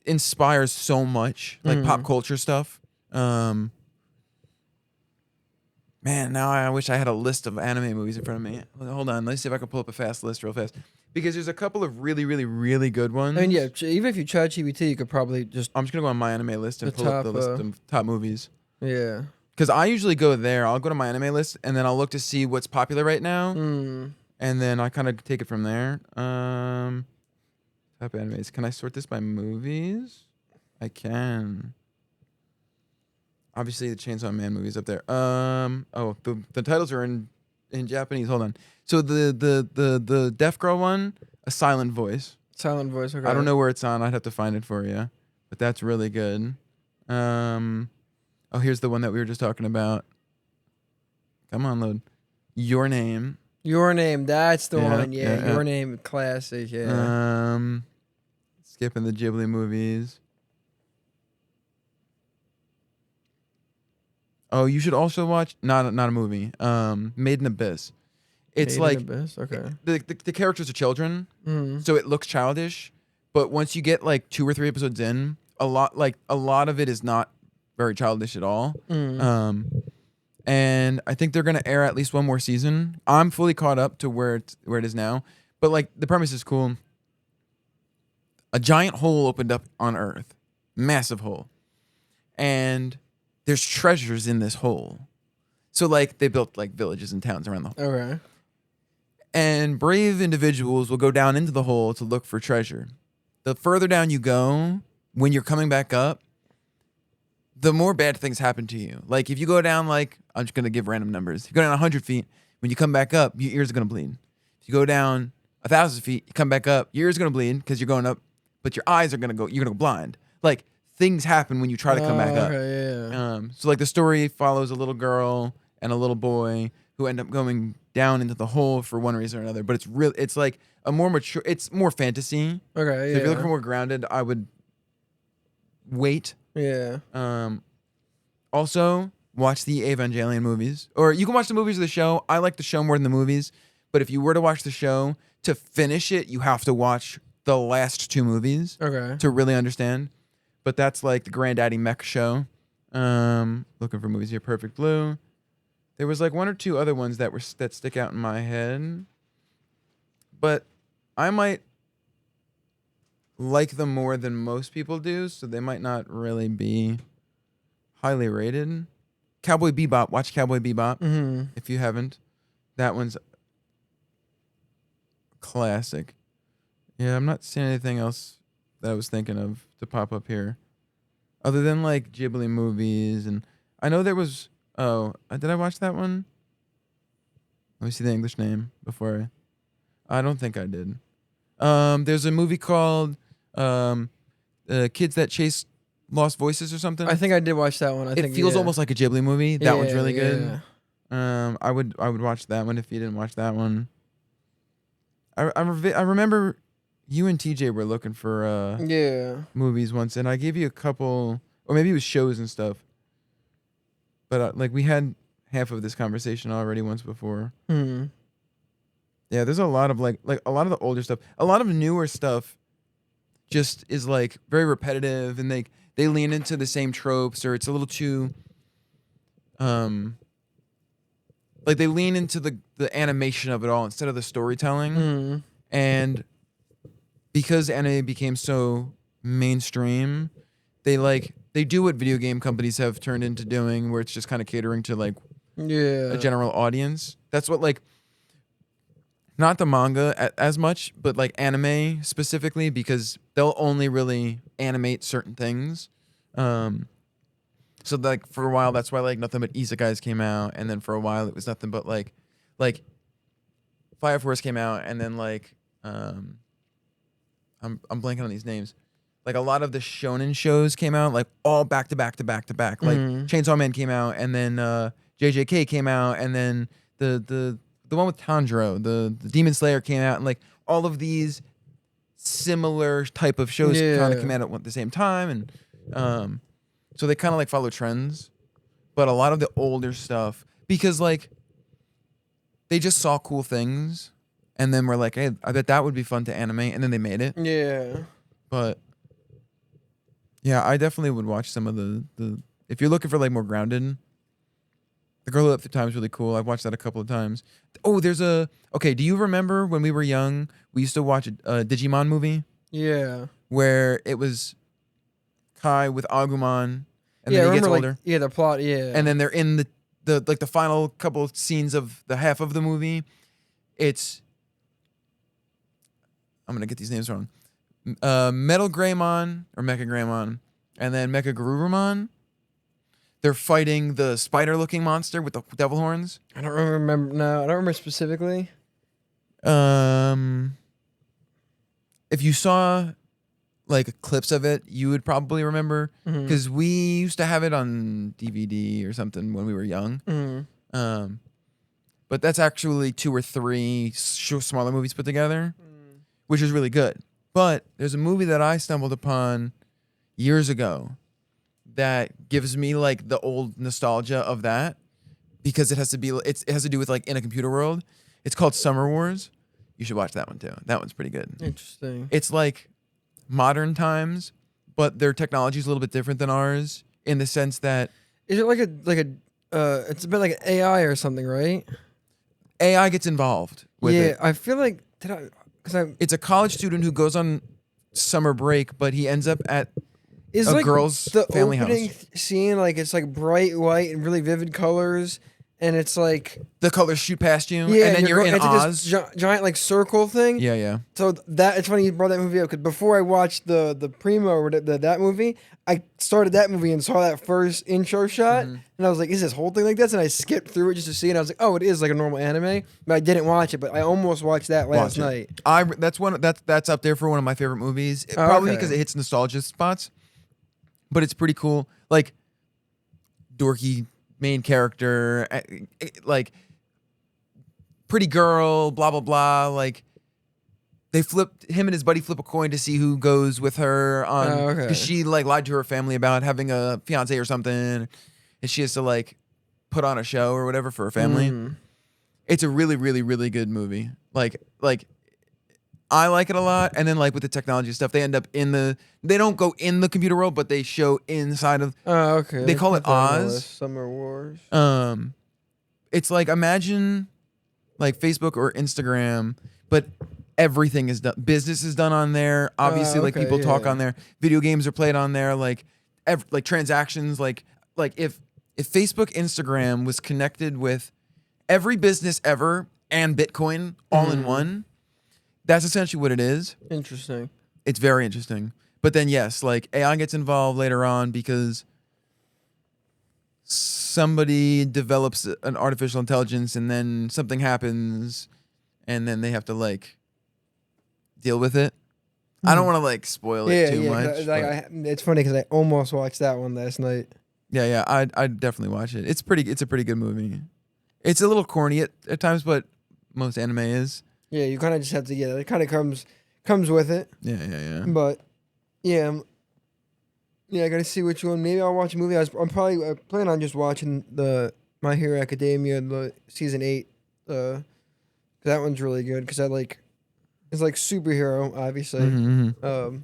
[SPEAKER 1] inspires so much, like pop culture stuff. Man, now I wish I had a list of anime movies in front of me. Hold on, let's see if I can pull up a fast list real fast. Because there's a couple of really, really, really good ones.
[SPEAKER 2] I mean, yeah. Even if you chat GPT, you could probably just
[SPEAKER 1] I'm just gonna go on my anime list and
[SPEAKER 2] The
[SPEAKER 1] pull up the
[SPEAKER 2] top,
[SPEAKER 1] list of top movies.
[SPEAKER 2] yeah.
[SPEAKER 1] Because I usually go there. I'll go to my anime list and then I'll look to see what's popular right now, and then I kind of take it from there. Top animes. Can I sort this by movies? I can. Obviously, the Chainsaw Man movie's up there. Oh, the titles are in Japanese. Hold on. So the deaf girl one, A Silent Voice.
[SPEAKER 2] Silent voice. Okay.
[SPEAKER 1] I don't know where it's on. I'd have to find it for you, but that's really good. Oh, here's the one that we were just talking about. Come on, load. Your Name.
[SPEAKER 2] Your Name. That's the
[SPEAKER 1] Yeah,
[SPEAKER 2] one. Yeah.
[SPEAKER 1] yeah,
[SPEAKER 2] Your
[SPEAKER 1] yeah.
[SPEAKER 2] Name. Classic. Yeah.
[SPEAKER 1] Skipping the Ghibli movies. Oh, you should also watch not a movie. Made in Abyss. It's
[SPEAKER 2] Made in
[SPEAKER 1] like
[SPEAKER 2] Abyss. Okay.
[SPEAKER 1] the characters are children,
[SPEAKER 2] Mm.
[SPEAKER 1] so it looks childish. But once you get like 2 or 3 episodes in, a lot of it is not very childish at all. And I think they're gonna air at least one more season. I'm fully caught up to where it is now. But like the premise is cool. A giant hole opened up on Earth, massive hole, and there's treasures in this hole. So like they built like villages and towns around the hole.
[SPEAKER 2] Okay.
[SPEAKER 1] And brave individuals will go down into the hole to look for treasure. The further down you go, when you're coming back up, the more bad things happen to you. Like if you go down like, I'm just going to give random numbers. If you go down 100 feet, when you come back up, your ears are going to bleed. If you go down 1,000 feet, you come back up, your ears are going to bleed because you're going up, but your eyes are going to go, you're going to go blind. Like things happen when you try to come back up.
[SPEAKER 2] Okay. Yeah.
[SPEAKER 1] So like the story follows a little girl and a little boy who end up going down into the hole for one reason or another. But it's like a more mature, it's more fantasy.
[SPEAKER 2] Okay.
[SPEAKER 1] So
[SPEAKER 2] Yeah.
[SPEAKER 1] if you're looking for more grounded, I would wait.
[SPEAKER 2] Yeah.
[SPEAKER 1] Also, watch the Evangelion movies. Or you can watch the movies of the show. I like the show more than the movies. But if you were to watch the show, to finish it, you have to watch the last 2 movies
[SPEAKER 2] Okay.
[SPEAKER 1] to really understand. But that's like the Granddaddy Mech show. Looking for movies here. Perfect Blue. There was like 1 or 2 other ones that stick out in my head. But I might like them more than most people do, so they might not really be highly rated. Cowboy Bebop. Watch Cowboy Bebop if you haven't. That one's classic. Yeah, I'm not seeing anything else that I was thinking of to pop up here. Other than like Ghibli movies, and I know there was. Oh, did I watch that one? Let me see the English name before I don't think I did. There's a movie called Kids That Chase Lost Voices or something.
[SPEAKER 2] I think I did watch that one.
[SPEAKER 1] It feels almost like a Ghibli movie. That one's really good.
[SPEAKER 2] Yeah.
[SPEAKER 1] I would watch that one if you didn't watch that one. I remember you and TJ were looking for movies once, and I gave you a couple, or maybe it was shows and stuff. But like we had half of this conversation already once before.
[SPEAKER 2] Hmm.
[SPEAKER 1] Yeah, there's a lot of like a lot of the older stuff. A lot of newer stuff just is like very repetitive, and they lean into the same tropes, or it's a little too like they lean into the animation of it all instead of the storytelling. And because anime became so mainstream, they do what video game companies have turned into doing, where it's just kind of catering to like a general audience. That's what like not the manga as much, but like anime specifically, because they'll only really animate certain things. So like for a while, that's why like nothing but isekais came out, and then for a while it was nothing but like Fire Force came out, and then like I'm blanking on these names. Like a lot of the shonen shows came out like all back to back to back to back. Like Chainsaw Man came out, and then JJK came out, and then the one with Tanjiro, the Demon Slayer came out, and like all of these similar type of shows kind of
[SPEAKER 2] Yeah.
[SPEAKER 1] come out at the same time, and so they kind of like follow trends. But a lot of the older stuff, because like they just saw cool things, and then we're like, hey, I bet that would be fun to animate, and then they made it.
[SPEAKER 2] Yeah.
[SPEAKER 1] But yeah, I definitely would watch some of the if you're looking for like more grounded. The Girl Who Leapt Through Time is really cool. I've watched that a couple of times. Oh, okay. Do you remember when we were young? We used to watch a Digimon movie
[SPEAKER 2] Yeah.
[SPEAKER 1] where it was Kai with Agumon, and
[SPEAKER 2] Yeah, I
[SPEAKER 1] then he gets
[SPEAKER 2] remember like
[SPEAKER 1] older,
[SPEAKER 2] the plot, yeah.
[SPEAKER 1] and then they're in the final couple scenes of the half of the movie. It's I'm gonna get these names wrong. Metal Greymon or Mecha Greymon, and then Mecha Garurumon. They're fighting the spider-looking monster with the devil horns.
[SPEAKER 2] I don't remember. No, I don't remember specifically.
[SPEAKER 1] If you saw like clips of it, you would probably remember
[SPEAKER 2] Mhm.
[SPEAKER 1] because we used to have it on DVD or something when we were young.
[SPEAKER 2] Mhm.
[SPEAKER 1] But that's actually 2 or 3 smaller movies put together, which is really good. But there's a movie that I stumbled upon years ago that gives me like the old nostalgia of that because it has to do with like in a computer world. It's called Summer Wars. You should watch that one too. That one's pretty good.
[SPEAKER 2] Interesting.
[SPEAKER 1] It's like modern times, but their technology is a little bit different than ours in the sense that
[SPEAKER 2] Is it like it's a bit like an AI or something, right?
[SPEAKER 1] AI gets involved with it.
[SPEAKER 2] I feel like
[SPEAKER 1] It's a college student who goes on summer break, but he ends up at
[SPEAKER 2] is
[SPEAKER 1] a
[SPEAKER 2] like
[SPEAKER 1] girl's
[SPEAKER 2] the
[SPEAKER 1] family
[SPEAKER 2] opening
[SPEAKER 1] house.
[SPEAKER 2] scene like it's like bright white and really vivid colors, and it's like
[SPEAKER 1] The colors shoot past you,
[SPEAKER 2] yeah,
[SPEAKER 1] and then you're in
[SPEAKER 2] it's
[SPEAKER 1] Oz.
[SPEAKER 2] like this giant like circle thing.
[SPEAKER 1] Yeah, yeah.
[SPEAKER 2] So that it's funny you brought that movie up because before I watched the Primo or that movie, I started that movie and saw that first intro shot, and I was like, "Is this whole thing like this?" And I skipped through it just to see, it. And I was like, "Oh, it is like a normal anime," but I didn't watch it. But I almost watched that last
[SPEAKER 1] Watch it.
[SPEAKER 2] night.
[SPEAKER 1] That's up there for one of my favorite movies.
[SPEAKER 2] Oh,
[SPEAKER 1] Probably
[SPEAKER 2] okay.
[SPEAKER 1] because it hits nostalgia spots, but it's pretty cool. Like dorky main character, like pretty girl, blah blah blah. Like him and his buddy flip a coin to see who goes with her on
[SPEAKER 2] Oh, okay.
[SPEAKER 1] because she like lied to her family about having a fiance or something, and she has to like put on a show or whatever for her family.
[SPEAKER 2] Mm.
[SPEAKER 1] It's a really really really good movie. Like I like it a lot, and then like with the technology stuff, they end up they don't go in the computer world, but they show inside of.
[SPEAKER 2] Oh, okay.
[SPEAKER 1] They call
[SPEAKER 2] Put
[SPEAKER 1] it
[SPEAKER 2] that on the
[SPEAKER 1] Oz.
[SPEAKER 2] list. Summer Wars.
[SPEAKER 1] It's like imagine like Facebook or Instagram, but everything is done. Business is done on there. Obviously, like
[SPEAKER 2] okay,
[SPEAKER 1] people talk
[SPEAKER 2] yeah.
[SPEAKER 1] on there. Video games are played on there. Like transactions. Like if Facebook, Instagram was connected with every business ever and Bitcoin all in one, that's essentially what it is.
[SPEAKER 2] Interesting.
[SPEAKER 1] It's very interesting. But then yes, like AI gets involved later on because somebody develops an artificial intelligence and then something happens and then they have to like deal with it. I don't want to like spoil it too much. But
[SPEAKER 2] It's funny because I almost watched that one last night.
[SPEAKER 1] yeah, I'd definitely watch it. It's a pretty good movie. It's a little corny at times, but most anime is.
[SPEAKER 2] Yeah, you kind of just have to. Yeah, it kind of comes with it.
[SPEAKER 1] Yeah.
[SPEAKER 2] But yeah, I gotta see which one. Maybe I'll watch a movie. I'm probably I plan on just watching the My Hero Academia, the season 8. That one's really good because it's like superhero, obviously.
[SPEAKER 1] Mm-hmm.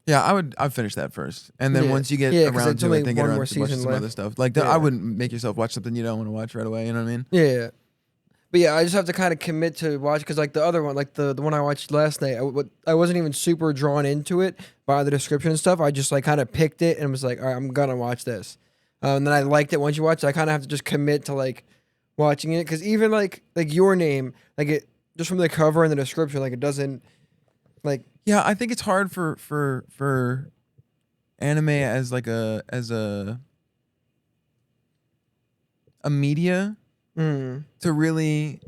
[SPEAKER 1] Yeah, I'd finish that first, and then
[SPEAKER 2] Yeah.
[SPEAKER 1] once you get
[SPEAKER 2] Yeah, 'cause
[SPEAKER 1] around
[SPEAKER 2] it's
[SPEAKER 1] to
[SPEAKER 2] only
[SPEAKER 1] it, then get
[SPEAKER 2] one
[SPEAKER 1] around
[SPEAKER 2] more
[SPEAKER 1] to watching
[SPEAKER 2] season
[SPEAKER 1] some other
[SPEAKER 2] left.
[SPEAKER 1] stuff. Like
[SPEAKER 2] Yeah.
[SPEAKER 1] I wouldn't make yourself watch something you don't want to watch right away. You know what I mean?
[SPEAKER 2] Yeah. But yeah, I just have to kind of commit to watch because like the other one, like the one I watched last night, I wasn't even super drawn into it by the description and stuff. I just like kind of picked it and was like, all right, I'm gonna watch this. And then I liked it once you watch it. I kind of have to just commit to like watching it because even like Your Name, like it just from the cover and the description, like it doesn't like
[SPEAKER 1] Yeah, I think it's hard for anime as like a media to really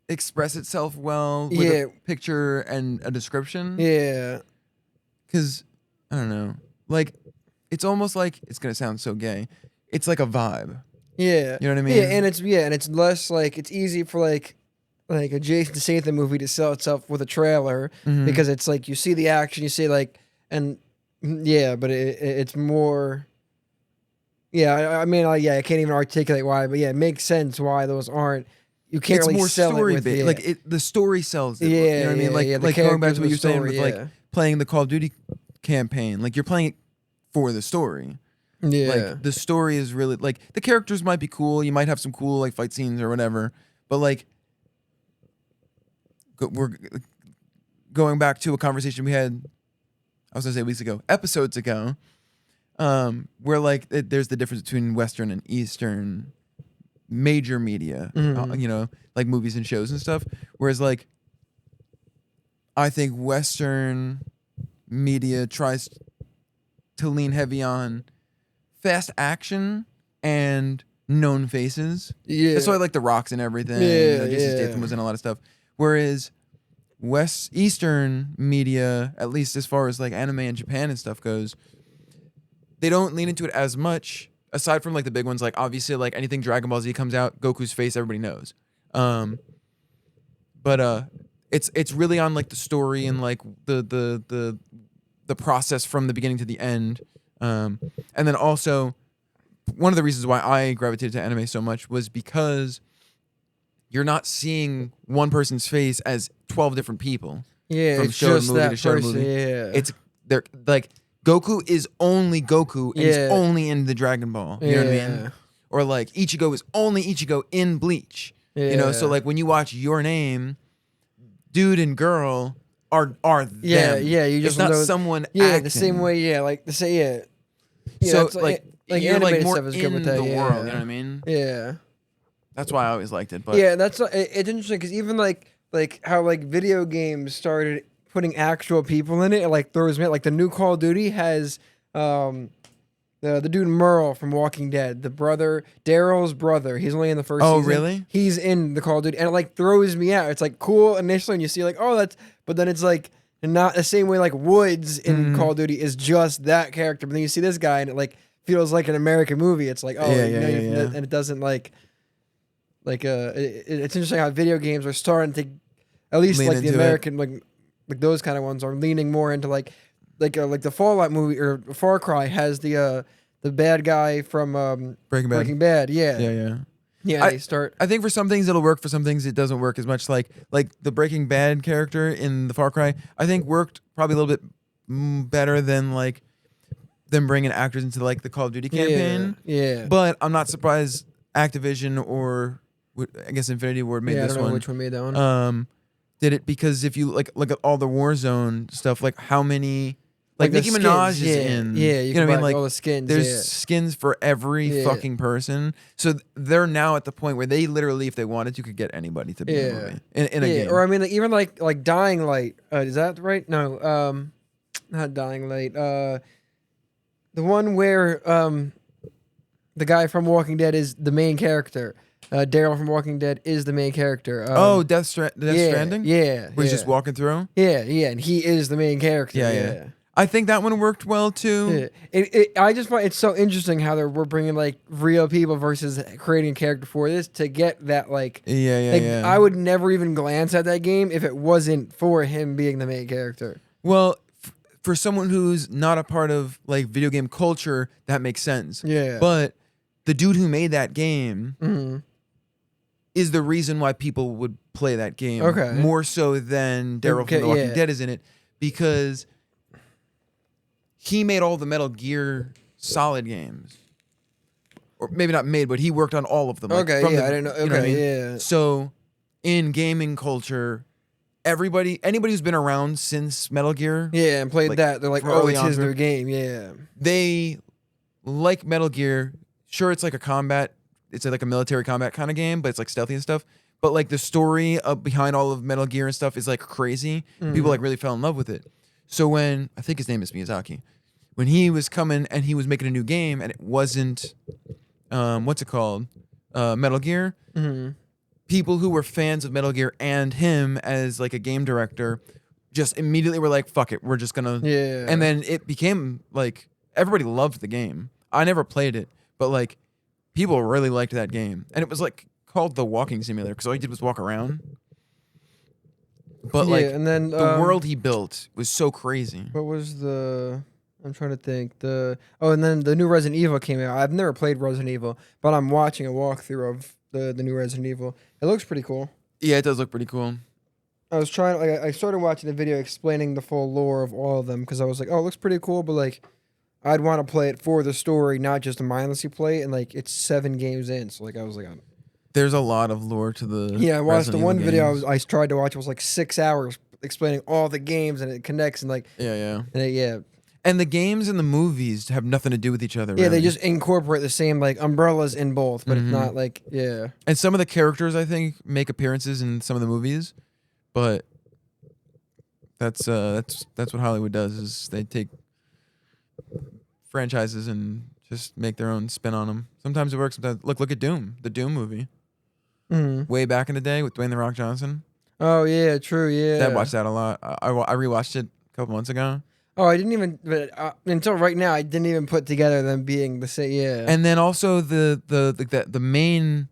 [SPEAKER 1] express itself well with a picture and a description.
[SPEAKER 2] yeah.
[SPEAKER 1] Because I don't know, like it's almost like it's gonna sound so gay. It's like a vibe.
[SPEAKER 2] Yeah.
[SPEAKER 1] You know what I mean?
[SPEAKER 2] Yeah, and it's less like it's easy for like like a Jason Statham movie to sell itself with a trailer
[SPEAKER 1] Mhm.
[SPEAKER 2] because it's like you see the action, you see like, and yeah, but it's more. Yeah, I mean, yeah, I can't even articulate why, but yeah, it makes sense why those aren't. You can't
[SPEAKER 1] It's
[SPEAKER 2] really
[SPEAKER 1] more
[SPEAKER 2] sell it
[SPEAKER 1] story
[SPEAKER 2] with
[SPEAKER 1] based.
[SPEAKER 2] yeah.
[SPEAKER 1] Like the story sells it. You
[SPEAKER 2] Yeah,
[SPEAKER 1] know what I mean?
[SPEAKER 2] yeah, yeah. The
[SPEAKER 1] Like going back
[SPEAKER 2] characters
[SPEAKER 1] to
[SPEAKER 2] and
[SPEAKER 1] what
[SPEAKER 2] the
[SPEAKER 1] you're saying
[SPEAKER 2] story,
[SPEAKER 1] with like
[SPEAKER 2] yeah.
[SPEAKER 1] playing the Call of Duty campaign. Like you're playing it for the story.
[SPEAKER 2] Yeah.
[SPEAKER 1] Like the story is really like the characters might be cool. You might have some cool like fight scenes or whatever. But like we're going back to a conversation we had. I was gonna say weeks ago, episodes ago, where like there's the difference between Western and Eastern major media.
[SPEAKER 2] Mhm.
[SPEAKER 1] You know, like movies and shows and stuff. Whereas like I think Western media tries to lean heavy on fast action and known faces.
[SPEAKER 2] Yeah.
[SPEAKER 1] That's why I like The Rocks and everything. You
[SPEAKER 2] Yeah,
[SPEAKER 1] know, Jason
[SPEAKER 2] yeah.
[SPEAKER 1] Statham was in a lot of stuff. Whereas Eastern media, at least as far as like anime and Japan and stuff goes, they don't lean into it as much. Aside from like the big ones, like obviously like anything Dragon Ball Z comes out, Goku's face everybody knows. But it's really on like the story and like the process from the beginning to the end. And then also one of the reasons why I gravitated to anime so much was because you're not seeing one person's face as 12 different people.
[SPEAKER 2] Yeah,
[SPEAKER 1] From
[SPEAKER 2] it's
[SPEAKER 1] show to
[SPEAKER 2] just
[SPEAKER 1] movie
[SPEAKER 2] that
[SPEAKER 1] to show to
[SPEAKER 2] person.
[SPEAKER 1] movie.
[SPEAKER 2] Yeah.
[SPEAKER 1] It's they're like Goku is only Goku and he's
[SPEAKER 2] Yeah.
[SPEAKER 1] only in the Dragon Ball. You know what I mean?
[SPEAKER 2] Yeah.
[SPEAKER 1] Or like Ichigo is only Ichigo in Bleach. You know, so
[SPEAKER 2] Yeah.
[SPEAKER 1] like when you watch Your Name, dude and girl are them.
[SPEAKER 2] Yeah, yeah, you just
[SPEAKER 1] it's not
[SPEAKER 2] know-
[SPEAKER 1] someone
[SPEAKER 2] Yeah,
[SPEAKER 1] acting.
[SPEAKER 2] the same way. Yeah, like the same. Yeah. Yeah,
[SPEAKER 1] So
[SPEAKER 2] it's
[SPEAKER 1] like
[SPEAKER 2] like
[SPEAKER 1] you're like
[SPEAKER 2] animated
[SPEAKER 1] more
[SPEAKER 2] stuff is
[SPEAKER 1] in
[SPEAKER 2] good with that.
[SPEAKER 1] the
[SPEAKER 2] Yeah.
[SPEAKER 1] world. You know what I mean?
[SPEAKER 2] Yeah.
[SPEAKER 1] That's why I always liked it. But
[SPEAKER 2] Yeah, that's it's interesting because even like how like video games started putting actual people in it, it like throws me like the new Call of Duty has the dude Merle from Walking Dead, the brother Daryl's brother. He's only in the first
[SPEAKER 1] Oh,
[SPEAKER 2] season.
[SPEAKER 1] really?
[SPEAKER 2] He's in the Call of Duty, and it like throws me out. It's like cool initially, and you see like oh that's, but then it's like not the same way like Woods in
[SPEAKER 1] Mhm.
[SPEAKER 2] Call of Duty is just that character, but then you see this guy and it like feels like an American movie. It's like oh
[SPEAKER 1] Yeah,
[SPEAKER 2] you know,
[SPEAKER 1] yeah, yeah.
[SPEAKER 2] and it doesn't like. It's interesting how video games are starting to, at least
[SPEAKER 1] Lean
[SPEAKER 2] like the
[SPEAKER 1] into it.
[SPEAKER 2] American like those kind of ones are leaning more into like the Fallout movie or Far Cry has the bad guy from
[SPEAKER 1] Breaking Bad.
[SPEAKER 2] Yeah,
[SPEAKER 1] Yeah.
[SPEAKER 2] yeah. They start.
[SPEAKER 1] I think for some things it'll work. For some things it doesn't work as much. Like the Breaking Bad character in the Far Cry, I think worked probably a little bit better than like them bringing actors into like the Call of Duty campaign.
[SPEAKER 2] Yeah.
[SPEAKER 1] But I'm not surprised Activision or I guess Infinity Ward made
[SPEAKER 2] Yeah, I
[SPEAKER 1] this
[SPEAKER 2] don't know
[SPEAKER 1] one.
[SPEAKER 2] which one made that one.
[SPEAKER 1] Did it because if you like look at all the Warzone stuff, like how many like
[SPEAKER 2] the
[SPEAKER 1] Nicki
[SPEAKER 2] skins,
[SPEAKER 1] Minaj is
[SPEAKER 2] yeah,
[SPEAKER 1] in.
[SPEAKER 2] Yeah,
[SPEAKER 1] you
[SPEAKER 2] can
[SPEAKER 1] know what I mean?
[SPEAKER 2] buy
[SPEAKER 1] Like
[SPEAKER 2] all the skins.
[SPEAKER 1] there's
[SPEAKER 2] Yeah.
[SPEAKER 1] skins for every
[SPEAKER 2] Yeah.
[SPEAKER 1] fucking person. So they're now at the point where they literally, if they wanted to, could get anybody to be in a
[SPEAKER 2] Yeah.
[SPEAKER 1] movie in a
[SPEAKER 2] Yeah,
[SPEAKER 1] game.
[SPEAKER 2] or I mean, like, even like Dying Light. Is that right? No, not Dying Light. The one where the guy from Walking Dead is the main character. Daryl from Walking Dead is the main character.
[SPEAKER 1] Death Stranding.
[SPEAKER 2] Yeah,
[SPEAKER 1] Where he's just walking through.
[SPEAKER 2] Yeah, and he is the main character.
[SPEAKER 1] Yeah,
[SPEAKER 2] Yeah.
[SPEAKER 1] yeah. I think that one worked well too.
[SPEAKER 2] Yeah. I just find it's so interesting how we're bringing like real people versus creating a character for this to get that like.
[SPEAKER 1] Yeah,
[SPEAKER 2] Like,
[SPEAKER 1] yeah.
[SPEAKER 2] I would never even glance at that game if it wasn't for him being the main character.
[SPEAKER 1] Well, for someone who's not a part of like video game culture, that makes sense.
[SPEAKER 2] Yeah.
[SPEAKER 1] But the dude who made that game
[SPEAKER 2] Mhm.
[SPEAKER 1] is the reason why people would play that game.
[SPEAKER 2] Okay.
[SPEAKER 1] More so than Daryl
[SPEAKER 2] Okay,
[SPEAKER 1] from The Walking
[SPEAKER 2] yeah.
[SPEAKER 1] Dead is in it because he made all the Metal Gear Solid games. Or maybe not made, but he worked on all of them. Like,
[SPEAKER 2] Okay,
[SPEAKER 1] from
[SPEAKER 2] yeah,
[SPEAKER 1] the-
[SPEAKER 2] I didn't know.
[SPEAKER 1] you what I
[SPEAKER 2] Okay,
[SPEAKER 1] mean?
[SPEAKER 2] yeah.
[SPEAKER 1] So in gaming culture, anybody who's been around since Metal Gear,
[SPEAKER 2] Yeah, and played
[SPEAKER 1] Like,
[SPEAKER 2] that. They're like,
[SPEAKER 1] from
[SPEAKER 2] oh,
[SPEAKER 1] early
[SPEAKER 2] it's
[SPEAKER 1] on
[SPEAKER 2] his
[SPEAKER 1] through-
[SPEAKER 2] new game. Yeah.
[SPEAKER 1] they like Metal Gear. Sure, it's like a combat, it's like a military combat kind of game, but it's like stealthy and stuff. But like the story behind all of Metal Gear and stuff is like crazy. People like really fell in love with it. So when I think his name is Miyazaki, when he was coming and he was making a new game and it wasn't, what's it called, Metal Gear.
[SPEAKER 2] Mm-hmm.
[SPEAKER 1] People who were fans of Metal Gear and him as like a game director just immediately were like, fuck it, we're just gonna.
[SPEAKER 2] Yeah.
[SPEAKER 1] And then it became like everybody loved the game. I never played it, but like people really liked that game. And it was like called the walking simulator because all you did was walk around. But
[SPEAKER 2] Yeah,
[SPEAKER 1] like
[SPEAKER 2] and then
[SPEAKER 1] the world he built was so crazy.
[SPEAKER 2] what was the? I'm trying to think. And then the new Resident Evil came out. I've never played Resident Evil, but I'm watching a walkthrough of the new Resident Evil. It looks pretty cool.
[SPEAKER 1] Yeah, it does look pretty cool.
[SPEAKER 2] I was trying. Like, I started watching the video explaining the full lore of all of them because I was like, oh, it looks pretty cool, but like, I'd want to play it for the story, not just to mindlessly play it. And like, it's 7 games in, so like, I was like,
[SPEAKER 1] There's a lot of lore to the
[SPEAKER 2] yeah. I watched the
[SPEAKER 1] Resident
[SPEAKER 2] one
[SPEAKER 1] Evil
[SPEAKER 2] video
[SPEAKER 1] games.
[SPEAKER 2] I tried to watch. It was like 6 hours explaining all the games and it connects and like,
[SPEAKER 1] Yeah.
[SPEAKER 2] yeah.
[SPEAKER 1] And the games and the movies have nothing to do with each other.
[SPEAKER 2] Yeah,
[SPEAKER 1] really.
[SPEAKER 2] they just incorporate the same like umbrellas in both, but it's
[SPEAKER 1] Mhm.
[SPEAKER 2] not like yeah.
[SPEAKER 1] And some of the characters I think make appearances in some of the movies, but that's what Hollywood does is they take franchises and just make their own spin on them. Sometimes it works. Sometimes look at Doom, the Doom movie, way back in the day with Dwayne the Rock Johnson.
[SPEAKER 2] Oh yeah, true. Yeah.
[SPEAKER 1] I watched that a lot. I rewatched it a couple months ago.
[SPEAKER 2] Oh, I didn't even. But until right now, I didn't even put together them being the same. Yeah.
[SPEAKER 1] And then also the main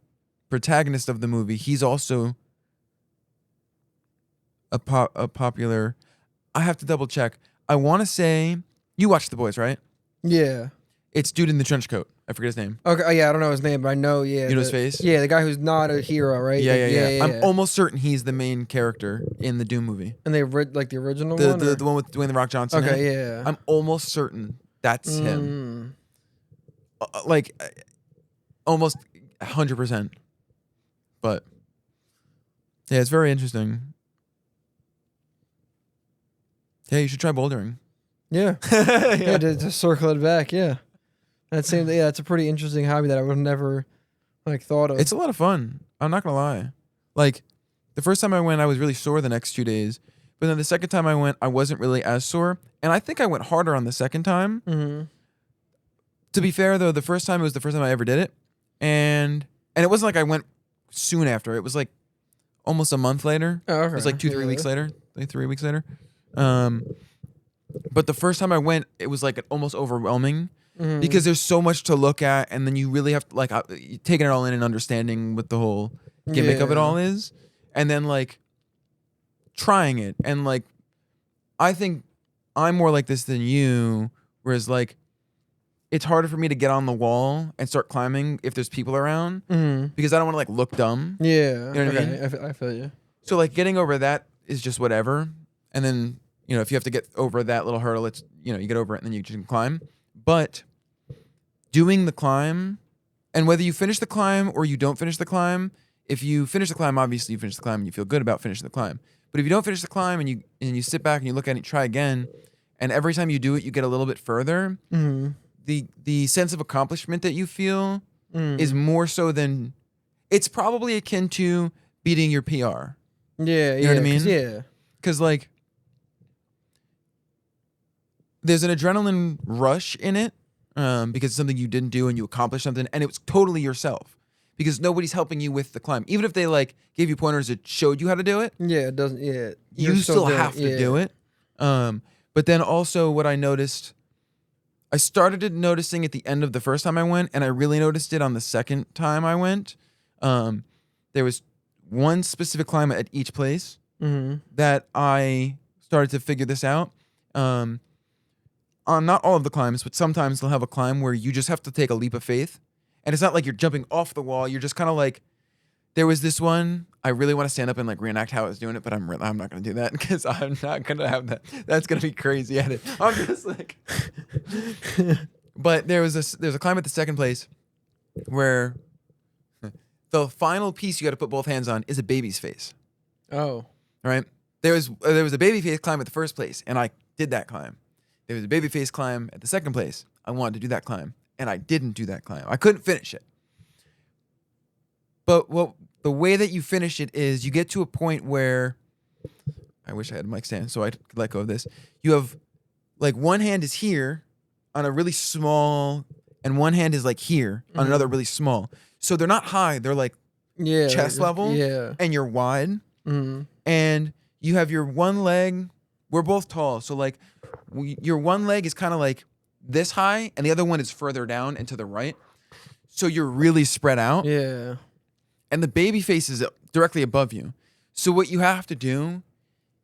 [SPEAKER 1] protagonist of the movie, he's also a popular. I have to double check. I want to say you watched The Boys, right?
[SPEAKER 2] Yeah.
[SPEAKER 1] It's dude in the trench coat. I forget his name.
[SPEAKER 2] Okay. Oh, yeah, I don't know his name, but I know. Yeah.
[SPEAKER 1] You know his face?
[SPEAKER 2] Yeah, the guy who's not a hero, right?
[SPEAKER 1] Yeah.
[SPEAKER 2] Like,
[SPEAKER 1] I'm almost certain he's the main character in the Doom movie.
[SPEAKER 2] And they like the original
[SPEAKER 1] The
[SPEAKER 2] one.
[SPEAKER 1] the one with Dwayne the Rock Johnson. in it.
[SPEAKER 2] Okay. Yeah.
[SPEAKER 1] I'm almost certain that's him. Like almost 100%. But yeah, it's very interesting. Yeah, you should try bouldering.
[SPEAKER 2] Yeah. Yeah. To circle it back. Yeah. That seems. Yeah, that's a pretty interesting hobby that I would have never like thought of.
[SPEAKER 1] It's a lot of fun. I'm not gonna lie. Like the first time I went, I was really sore the next 2 days. But then the second time I went, I wasn't really as sore. And I think I went harder on the second time.
[SPEAKER 2] Mm-hmm.
[SPEAKER 1] To be fair though, the first time was the first time I ever did it. And it wasn't like I went soon after. It was like almost a month later.
[SPEAKER 2] Oh, okay.
[SPEAKER 1] It was like 2-3 weeks later. Like 3 weeks later. But the first time I went, it was like almost overwhelming.
[SPEAKER 2] Mm-hmm.
[SPEAKER 1] Because there's so much to look at, and then you really have to like taking it all in and understanding what the whole gimmick of it all is, and then like trying it. And like I think I'm more like this than you, whereas like it's harder for me to get on the wall and start climbing if there's people around because I don't want to like look dumb.
[SPEAKER 2] Yeah.
[SPEAKER 1] You know what I mean?
[SPEAKER 2] I feel you.
[SPEAKER 1] So like getting over that is just whatever, and then you know if you have to get over that little hurdle, it's you get over it and then you can climb. But doing the climb, and whether you finish the climb or you don't finish the climb, if you finish the climb, obviously you finish the climb and you feel good about finishing the climb. But if you don't finish the climb and you sit back and you look at it, try again, and every time you do it, you get a little bit further. The sense of accomplishment that you feel is more so than it's probably akin to beating your PR.
[SPEAKER 2] Yeah,
[SPEAKER 1] You know what I mean?
[SPEAKER 2] Yeah.
[SPEAKER 1] Because like there's an adrenaline rush in it because it's something you didn't do and you accomplished something, and it was totally yourself because nobody's helping you with the climb. Even if they like gave you pointers that showed you how to do it,
[SPEAKER 2] Yeah, it doesn't. Yeah,
[SPEAKER 1] you still have to do it. But then also what I noticed, I started noticing at the end of the first time I went, and I really noticed it on the second time I went. There was one specific climb at each place that I started to figure this out. On not all of the climbs, but sometimes they'll have a climb where you just have to take a leap of faith. And it's not like you're jumping off the wall. You're just kind of like, there was this one, I really want to stand up and like reenact how I was doing it, but I'm not going to do that because I'm not going to have that. That's going to be crazy at it. I'm just like, but there's a climb at the second place where the final piece you got to put both hands on is a baby's face.
[SPEAKER 2] Oh.
[SPEAKER 1] Right? There was a baby face climb at the first place, and I did that climb. There was a baby face climb at the second place. I wanted to do that climb, and I didn't do that climb. I couldn't finish it. But the way that you finish it is you get to a point where I wish I had a mic stand so I could let go of this. You have like one hand is here on a really small, and one hand is like here on another really small. So they're not high. They're like chest level.
[SPEAKER 2] Yeah.
[SPEAKER 1] And you're wide. And you have your one leg. We're both tall. So like your one leg is kind of like this high and the other one is further down and to the right. So you're really spread out.
[SPEAKER 2] Yeah.
[SPEAKER 1] And the baby face is directly above you. So what you have to do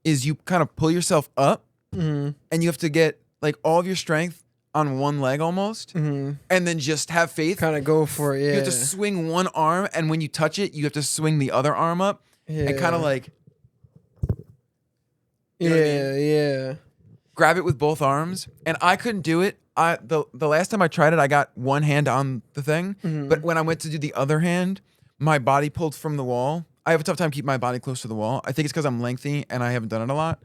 [SPEAKER 1] is you kind of pull yourself up,
[SPEAKER 2] Mm-hmm.
[SPEAKER 1] and you have to get like all of your strength on one leg almost,
[SPEAKER 2] Mm-hmm.
[SPEAKER 1] and then just have faith.
[SPEAKER 2] Kind of go for it. Yeah.
[SPEAKER 1] You have to swing one arm, and when you touch it, you have to swing the other arm up, and kind of like. You know what I mean?
[SPEAKER 2] Yeah.
[SPEAKER 1] Grab it with both arms, and I couldn't do it. The last time I tried it, I got one hand on the thing, but when I went to do the other hand, my body pulled from the wall. I have a tough time keeping my body close to the wall. I think it's because I'm lengthy and I haven't done it a lot.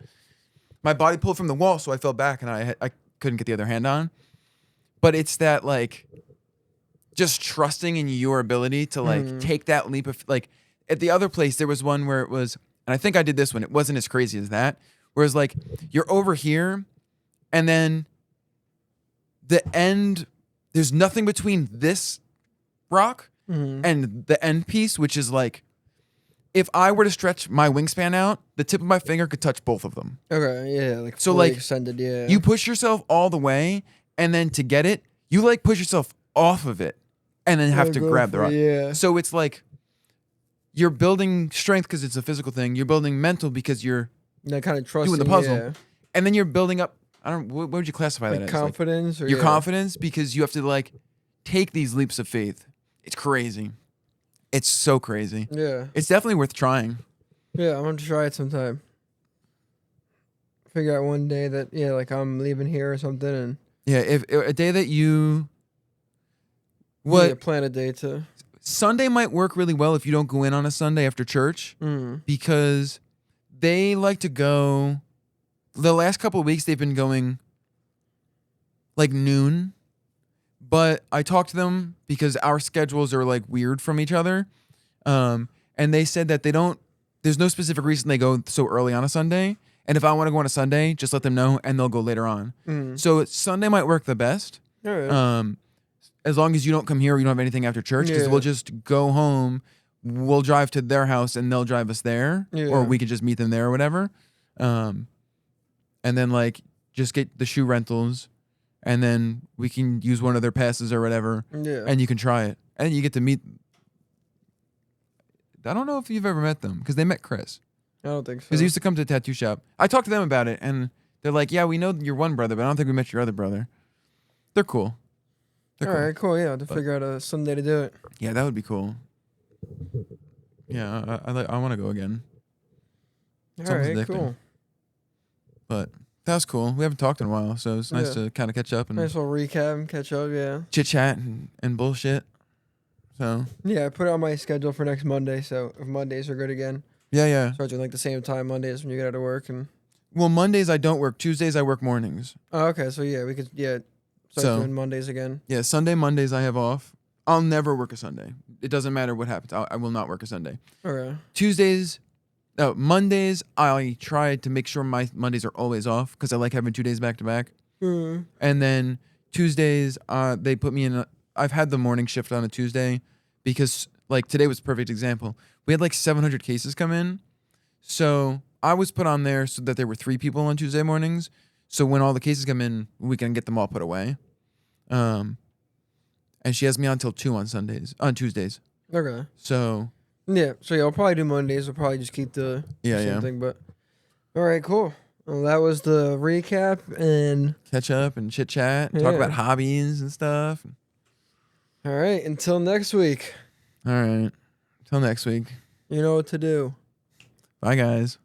[SPEAKER 1] My body pulled from the wall, so I fell back and I couldn't get the other hand on. But it's that like just trusting in your ability to like take that leap of like at the other place there was one where it was, and I think I did this one. It wasn't as crazy as that. Whereas like you're over here, and then the end, there's nothing between this rock and the end piece, which is like, if I were to stretch my wingspan out, the tip of my finger could touch both of them.
[SPEAKER 2] Okay, yeah, like
[SPEAKER 1] So
[SPEAKER 2] fully
[SPEAKER 1] like
[SPEAKER 2] extended, yeah.
[SPEAKER 1] you push yourself all the way, and then to get it, you like push yourself off of it, and then have to
[SPEAKER 2] go
[SPEAKER 1] grab the
[SPEAKER 2] for
[SPEAKER 1] rock.
[SPEAKER 2] it, yeah.
[SPEAKER 1] So it's like you're building strength because it's a physical thing. You're building mental because you're
[SPEAKER 2] That kind of trusting,
[SPEAKER 1] doing the puzzle,
[SPEAKER 2] yeah.
[SPEAKER 1] and then you're building up. I don't. What would you classify that
[SPEAKER 2] Like
[SPEAKER 1] as?
[SPEAKER 2] confidence, or
[SPEAKER 1] Your confidence, because you have to like take these leaps of faith. It's crazy. It's so crazy.
[SPEAKER 2] Yeah.
[SPEAKER 1] It's definitely worth trying.
[SPEAKER 2] Yeah, I'm gonna try it sometime. Figure out one day that like I'm leaving here or something, and
[SPEAKER 1] Yeah, if a day that you
[SPEAKER 2] plan a day to.
[SPEAKER 1] Sunday might work really well if you don't go in on a Sunday after church, because they like to go. The last couple of weeks they've been going like noon, but I talked to them because our schedules are like weird from each other, and they said that they don't. There's no specific reason they go so early on a Sunday, and if I want to go on a Sunday, just let them know and they'll go later on. So Sunday might work the best.
[SPEAKER 2] All right.
[SPEAKER 1] As long as you don't come here, or you don't have anything after church, because we'll just go home. We'll drive to their house and they'll drive us there, or we could just meet them there or whatever. And then like just get the shoe rentals, and then we can use one of their passes or whatever.
[SPEAKER 2] Yeah.
[SPEAKER 1] And you can try it, and you get to meet. I don't know if you've ever met them, because they met Chris.
[SPEAKER 2] I don't think so.
[SPEAKER 1] Because he used to come to the tattoo shop. I talked to them about it, and they're like, "Yeah, we know your one brother, but I don't think we met your other brother." They're cool.
[SPEAKER 2] All right, cool. Yeah, to figure out a Sunday to do it.
[SPEAKER 1] Yeah, that would be cool. Yeah, I want to go again.
[SPEAKER 2] All right,
[SPEAKER 1] addicting.
[SPEAKER 2] cool.
[SPEAKER 1] But that was cool. We haven't talked in a while, so it's nice to kind of catch up and
[SPEAKER 2] Nice little recap and catch up, yeah.
[SPEAKER 1] chit chat and bullshit. So
[SPEAKER 2] Yeah, I put it on my schedule for next Monday, so if Mondays are good again.
[SPEAKER 1] yeah.
[SPEAKER 2] Start doing like the same time Mondays when you get out of work and.
[SPEAKER 1] Well, Mondays I don't work. Tuesdays I work mornings.
[SPEAKER 2] Oh, okay, so yeah, we could start doing Mondays again.
[SPEAKER 1] Yeah, Mondays I have off. I'll never work a Sunday. It doesn't matter what happens. I will not work a Sunday.
[SPEAKER 2] Okay.
[SPEAKER 1] Mondays I try to make sure my Mondays are always off, because I like having 2 days back to back. And then Tuesdays they put me in. I've had the morning shift on a Tuesday, because like today was a perfect example. We had like 700 cases come in, so I was put on there so that there were 3 people on Tuesday mornings. So when all the cases come in, we can get them all put away. And she has me on until 2 on Tuesdays.
[SPEAKER 2] Okay.
[SPEAKER 1] So
[SPEAKER 2] yeah, I'll probably do Mondays. I'll probably just keep the same thing. But all right, cool. Well, that was the recap and
[SPEAKER 1] catch up and chit chat and talk about hobbies and stuff.
[SPEAKER 2] All right, until next week.
[SPEAKER 1] All right, until next week.
[SPEAKER 2] You know what to do.
[SPEAKER 1] Bye, guys.